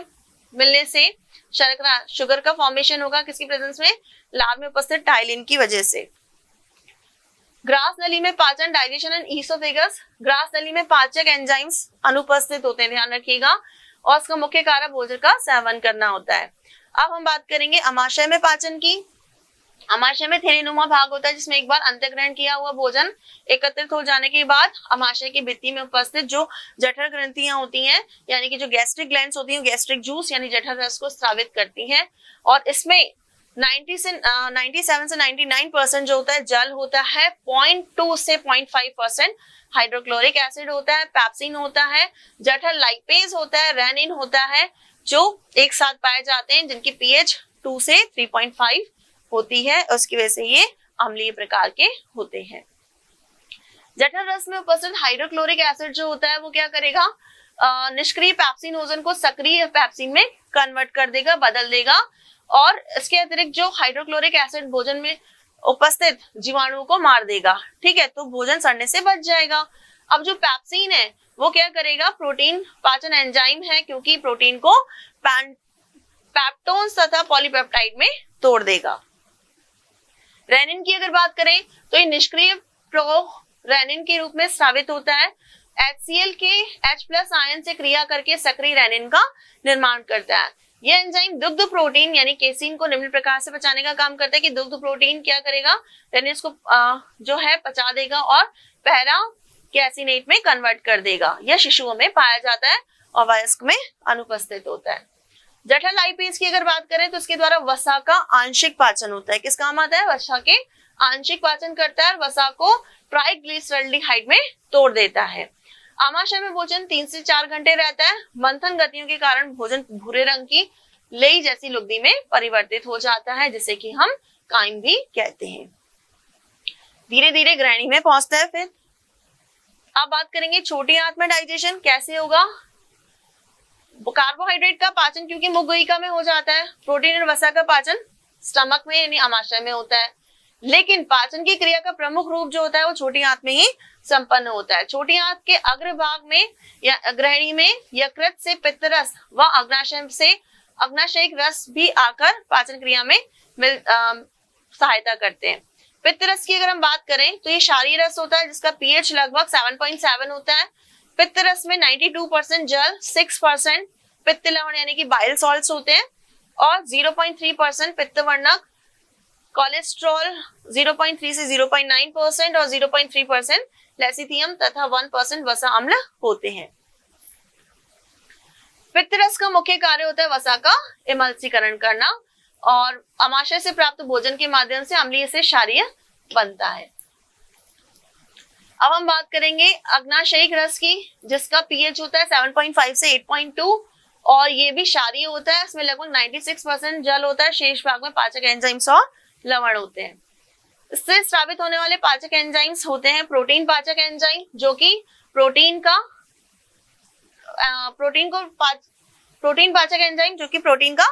मिलने से शर्करा शुगर का फॉर्मेशन होगा, किसकी प्रेजेंस में, लार में उपस्थित टाइलिन की वजह से। ग्रास नली में पाचन डाइजेशन एंड ईसोफेगस, ग्रास नली में पाचक एंजाइम्स अनुपस्थित होते हैं, ध्यान रखिएगा, और इसका मुख्य कार्य भोजन का सेवन करना होता है। अब हम बात करेंगे अमाशय में पाचन की। अमाशय में थैलीनुमा भाग होता है जिसमें एक बार अंतःग्रहण किया हुआ भोजन एकत्रित हो जाने के बाद अमाशय की भित्ति में उपस्थित जो जठर ग्रंथियां होती हैं यानी कि जो गैस्ट्रिक ग्लैंड्स होती हैं गैस्ट्रिक जूस यानी जठर रस को स्रावित करती हैं, और इसमें 97 से 99% जो होता है जल होता है, 0.2 से 0.5% हाइड्रोक्लोरिक एसिड होता है, पैप्सिन होता है, जठर लाइपेज होता है, रेनिन होता है, जो एक साथ पाए जाते हैं जिनकी पीएच 2 से 3.5 होती है, उसकी वजह से ये अम्लीय प्रकार के होते हैं। जठर रस में उपस्थित हाइड्रोक्लोरिक एसिड जो होता है वो क्या करेगा, निष्क्रिय पैप्सिन ओजन को सक्रिय पैप्सिन में कन्वर्ट कर देगा, बदल देगा, और इसके अतिरिक्त जो हाइड्रोक्लोरिक एसिड भोजन में उपस्थित जीवाणुओं को मार देगा। ठीक है, तो भोजन सड़ने से बच जाएगा। अब जो पैप्सिन है वो क्या करेगा, प्रोटीन पाचन एंजाइम है, क्योंकि प्रोटीन को पेप्टोन्स तथा पॉलीपेप्टाइड में तोड़ देगा। रेनिन की अगर बात करें तो ये निष्क्रिय रेनिन के रूप में स्रावित होता है। HCl के H+ आयन से क्रिया करके सक्रिय रेनिन का निर्माण करता है। यह एंजाइम दुग्ध प्रोटीन यानी केसीन को निम्न प्रकार से पचाने का काम करता है कि दुग्ध प्रोटीन क्या करेगा, रेनिन को जो है पचा देगा और पैरा कैसिनेट में कन्वर्ट कर देगा। यह शिशुओं में पाया जाता है और वयस्क में अनुपस्थित होता है। जठर लाइपेज की अगर बात करें तो इसके द्वारा वसा का आंशिक पाचन होता है। किस काम आता है, वसा के आंशिक पाचन करता है और वसा को ट्राइग्लिसराइड में तोड़ देता है। आमाशय में भोजन 3 से 4 घंटे रहता है। मंथन गतियों के कारण भोजन भूरे रंग की लेई जैसी लुगदी में परिवर्तित हो जाता है, जिसे कि हम काइम भी कहते हैं। धीरे धीरे ग्रहणी में पहुंचता है। फिर अब बात करेंगे छोटी आंत में डाइजेशन कैसे होगा। कार्बोहाइड्रेट का पाचन क्योंकि मुख गुहिका में हो जाता है, प्रोटीन और वसा का पाचन स्टमक में यानी आमाशय में होता है। लेकिन पाचन की क्रिया का प्रमुख रूप जो होता है वो छोटी आंत में ही संपन्न होता है। छोटी आंत के अग्रभाग में या अग्रहणी में यकृत से पित्तरस व अग्नाशयिक रस भी आकर पाचन क्रिया में सहायता करते हैं। पित्तरस की अगर हम बात करें तो ये क्षारीय रस होता है जिसका पीएच लगभग 7.7 होता है। पित्तरस में 92% जल, 6% पित्त लवण यानी कि बाइल सॉल्ट्स होते हैं और 0.3% पित्तवर्णक, कोलेस्ट्रॉल 0.3 से 0.9% और 0.3% लेसिथियम तथा 1% वसा अम्ल होते हैं। पित्तरस का मुख्य कार्य होता है वसा का इमल्सीकरण करना और अमाशय से प्राप्त भोजन के माध्यम से अम्लीय से क्षारीय बनता है। अब हम बात करेंगे अग्नाशयिक रस की जिसका पीएच होता है 7.5 से 8.2 और ये भी क्षारीय होता है। इसमें लगभग 96% जल होता है, शेष भाग में पाचक एंजाइम्स और लवण होते हैं। इससे स्रावित होने वाले पाचक एंजाइम्स होते हैं प्रोटीन पाचक एंजाइम जो कि प्रोटीन पाचक एंजाइम जो कि प्रोटीन का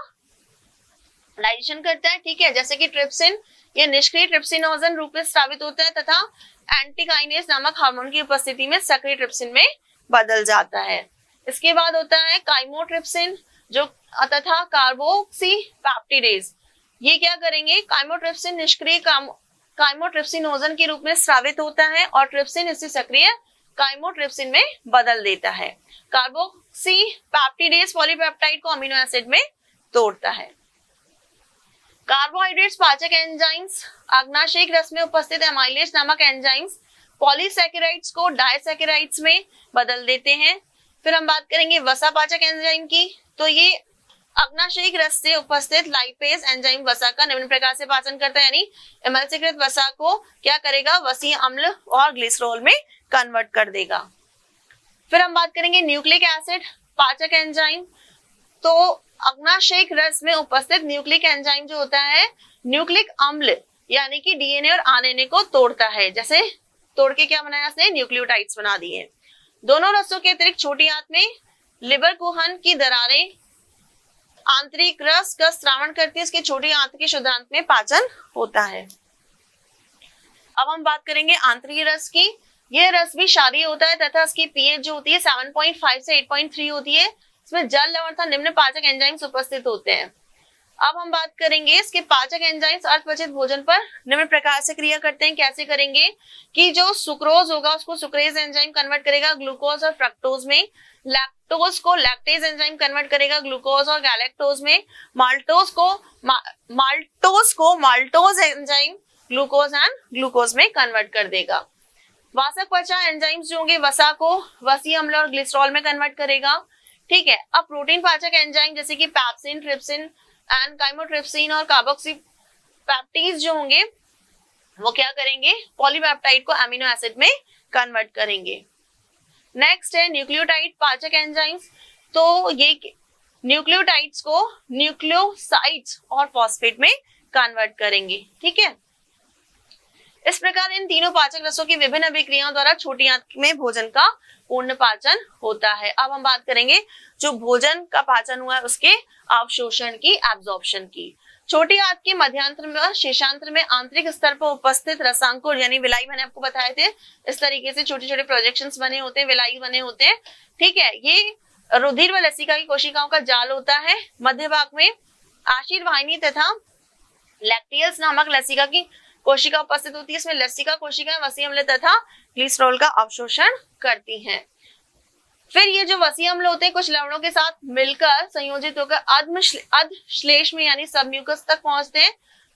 डाइजेशन करता है, ठीक है, जैसे कि ट्रिप्सिन, ये निष्क्रिय ट्रिप्सिनोजन रूप में स्रावित होता है तथा एंटीकाइनेज नामक हार्मोन की उपस्थिति में सक्रिय ट्रिप्सिन में बदल जाता है। इसके बाद होता है काइमोट्रिप्सिन जो तथा कार्बोक्सीपेप्टिडेज, ये क्या करेंगे, काइमोट्रिप्सिन निष्क्रिय काइमोट्रिप्सिनोजन के रूप में स्रावित होता है और ट्रिप्सिन इसे सक्रिय काइमोट्रिप्सिन में बदल देता है। कार्बोक्सीपेप्टिडेज पॉलीपेप्टाइड को अमीनो एसिड में तोड़ता है। कार्बोहाइड्रेट्स पाचक एंजाइम्स अग्नाशयिक रस में उपस्थित एमाइलेज नामक एंजाइम्स पॉलीसैकेराइड्स को डाइसैकेराइड्स में बदल देते हैं। फिर हम बात करेंगे वसा पाचक एंजाइम की, तो ये अग्नाशयिक रस से उपस्थित लाइपेज एंजाइम वसा का निम्न प्रकार से पाचन करता है, यानी एमल्सीकृत वसा को क्या करेगा, वसीय अम्ल और ग्लिसरॉल में कन्वर्ट कर देगा। फिर हम बात करेंगे न्यूक्लिक एसिड पाचक एंजाइम, तो अग्नाशयिक रस में उपस्थित न्यूक्लिक एंजाइम जो होता है न्यूक्लिक अम्ल यानी कि डीएनए और आरएनए को तोड़ता है। जैसे तोड़ के क्या बनाया उसने, न्यूक्लियोटाइड्स बना दिए। दोनों रसों के अतिरिक्त छोटी आंत में लिवर कुहन की दरारें आंतरिक रस का स्रावण करती है, इसके छोटी आंत की शुद्धांत में पाचन होता है। अब हम बात करेंगे आंतरिक रस की। यह रस भी क्षारीय होता है तथा इसकी पीएच जो होती है 7.5 से 8.3 होती है। इसमें जल, लवण तथा निम्न पाचक एंजाइम्स उपस्थित होते हैं। अब हम बात करेंगे इसके पाचक एंजाइम्स अर्थपचित भोजन पर निम्न प्रकार से क्रिया करते हैं। कैसे करेंगे कि जो सुक्रोज होगा उसको सुक्रेज एंजाइम कन्वर्ट करेगा ग्लूकोज और फ्रक्टोज में, लैक्टोज को लैक्टेज एंजाइम कन्वर्ट करेगा ग्लूकोज और गैलेक्टोज में, माल्टोज को maltose enzyme glucose and glucose में कन्वर्ट कर देगा। वासक त्वचा एंजाइम्स जो होंगे वसा को वसीय अम्ल और ग्लिसरॉल में कन्वर्ट करेगा, ठीक है। अब प्रोटीन पाचक एंजाइम जैसे कि पैप्सिन, ट्रिप्सिन एंड काइमोट्रिप्सिन और कार्बोक्सीपेप्टिडेज जो होंगे वो क्या करेंगे, पॉलीपेप्टाइड को अमीनो एसिड में कन्वर्ट करेंगे। नेक्स्ट है न्यूक्लियोटाइड पाचक एंजाइम्स, तो ये न्यूक्लियोटाइड्स को न्यूक्लियोसाइड्स और फॉस्फेट में कन्वर्ट करेंगे, ठीक है। इस प्रकार इन तीनों पाचक रसों की विभिन्न अभिक्रियाओं द्वारा छोटी आंत में भोजन का पूर्ण पाचन होता है। अब हम बात करेंगे जो भोजन का पाचन हुआ है उसके अवशोषण की, एब्जॉर्प्शन की। छोटी आंत के मध्यांतर में और शेषांतर में आंतरिक स्तर पर उपस्थित रसांकुर यानी विलाई, मैंने आपको बताए थे इस तरीके से छोटे छोटे प्रोजेक्शंस बने होते हैं, विलाई बने होते हैं, ठीक है। ये रुधिर व लसिका की कोशिकाओं का जाल होता है। मध्य भाग में आशीर वाहिनी तथा लैक्टियल्स नामक लसिका की कोशिका उपस्थित होती है। इसमें लसिका कोशिकाएं वसीय अम्ल तथा ग्लिसरॉल का अवशोषण करती हैं। फिर ये जो वसीय अम्ल होते हैं कुछ लवणों के साथ मिलकर संयोजित होकर अधश्लेष्म में यानी सबम्यूकस तक पहुंचते हैं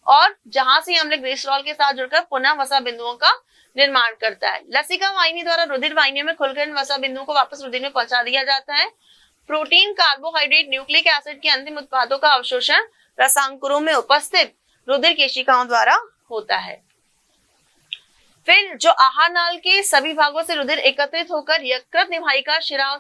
और जहां से अम्ल ग्लिसरॉल के साथ जुड़कर पुनः वसा बिंदुओं का निर्माण करता है। लसिका वाहिनी द्वारा रुधिर वाहिनियों में खुलकर वसा बिंदुओं को वापस रुधिर में पहुंचा दिया जाता है। प्रोटीन, कार्बोहाइड्रेट, न्यूक्लिक एसिड के अंतिम उत्पादों का अवशोषण रसांकुरों में उपस्थित रुधिर केशिकाओं द्वारा होता है। फिर जो आहार नाल के सभी भागों से रुधिर एकत्रित होकर यकृत निवाहिका शिरा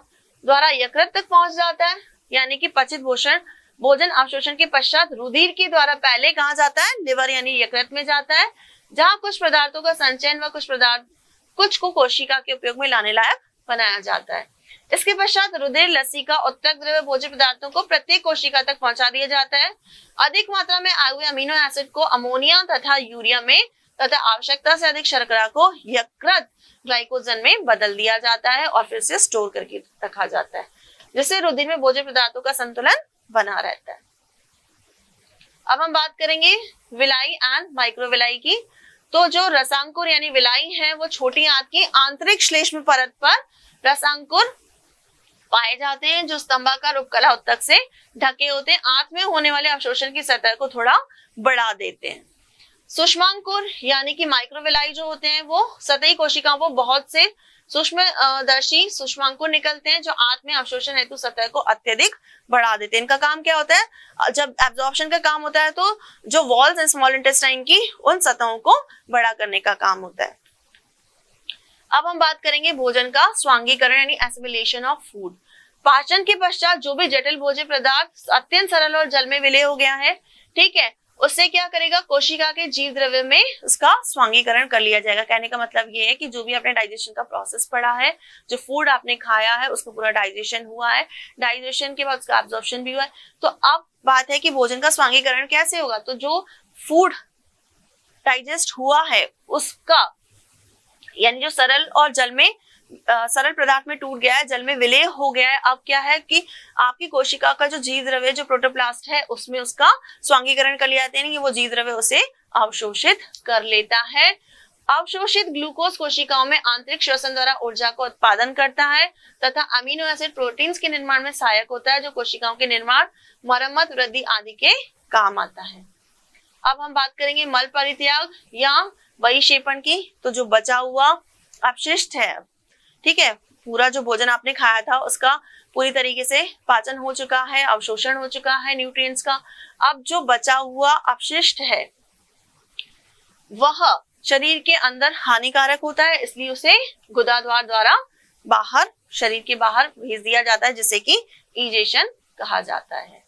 द्वारा यकृत तक पहुंच जाता है, यानी कि पचित भोजन अवशोषण के पश्चात रुधिर के द्वारा पहले कहाँ जाता है, लिवर यानी यकृत में जाता है, जहां कुछ पदार्थों का संचयन व कुछ को कोशिका के उपयोग में लाने लायक बनाया जाता है। इसके पश्चात रुधिर, लसिका, उत्तक द्रव्य भोज्य पदार्थों को प्रत्येक कोशिका तक पहुंचा दिया जाता है। अधिक मात्रा में आए हुए अमीनो एसिड को अमोनिया तथा यूरिया में तथा आवश्यकता से अधिक शर्करा को यकृत ग्लाइकोजन में बदल दिया जाता है और फिर से स्टोर करके रखा जाता है, जिससे रुधिर में भोज्य पदार्थों का संतुलन बना रहता है। अब हम बात करेंगे विलाई एंड माइक्रोविलाई की। तो जो रसांकुर यानी विलाई है वो छोटी आंत की आंतरिक श्लेष्म परत पर रसांकुर पाए जाते हैं, जो स्तंभाकार उपकला उत्तक से ढके होते हैं। आंत में होने वाले अवशोषण की सतह को थोड़ा बढ़ा देते हैं। सूक्ष्मांकुर यानी कि माइक्रोविलाई जो होते हैं वो सतही कोशिकाओं को बहुत से सूक्ष्मदर्शी सूक्ष्मांकुर निकलते हैं, जो आंत में अवशोषण हेतु सतह को अत्यधिक बढ़ा देते हैं। इनका काम क्या होता है, जब एब्जॉर्प्शन का काम होता है तो जो वॉल्स एंड स्मॉल इंटेस्टाइन की उन सतहों को बड़ा करने का काम होता है। अब हम बात करेंगे भोजन का स्वांगीकरण यानी एसिमिलेशन ऑफ फूड। पाचन के पश्चात जो भी जटिल भोज्य पदार्थ अत्यंत सरल और जल में विलय हो गया है, ठीक है, उससे क्या करेगा, कोशिका के जीव द्रव्य में उसका स्वांगीकरण कर लिया जाएगा। कहने का मतलब ये है कि जो भी आपने डाइजेशन का प्रोसेस पढ़ा है, जो फूड आपने खाया है उसको पूरा डाइजेशन हुआ है, डाइजेशन के बाद उसका एब्जॉर्प्शन भी हुआ है। तो अब बात है कि भोजन का स्वांगीकरण कैसे होगा। तो जो फूड डाइजेस्ट हुआ है उसका यानी जो सरल और जल में सरल पदार्थ में टूट गया है, जल में विलय हो गया है, अब क्या है कि आपकी कोशिका का जो जीव द्रव्य जो प्रोटोप्लास्ट है उसमें उसका स्वांगीकरण कर लिया जाता है, वो जीव द्रव्य उसे अवशोषित कर लेता है। अवशोषित ग्लूकोज कोशिकाओं में आंतरिक श्वसन द्वारा ऊर्जा का उत्पादन करता है तथा अमीनो एसिड प्रोटीन्स के निर्माण में सहायक होता है, जो कोशिकाओं के निर्माण, मरम्मत, वृद्धि आदि के काम आता है। अब हम बात करेंगे मल परित्याग या बहिक्षेपण की। तो जो बचा हुआ अपशिष्ट है, ठीक है, पूरा जो भोजन आपने खाया था उसका पूरी तरीके से पाचन हो चुका है, अवशोषण हो चुका है न्यूट्रिएंट्स का। अब जो बचा हुआ अपशिष्ट है वह शरीर के अंदर हानिकारक होता है, इसलिए उसे गुदाद्वार द्वारा बाहर, शरीर के बाहर भेज दिया जाता है, जिसे कि इजेशन कहा जाता है।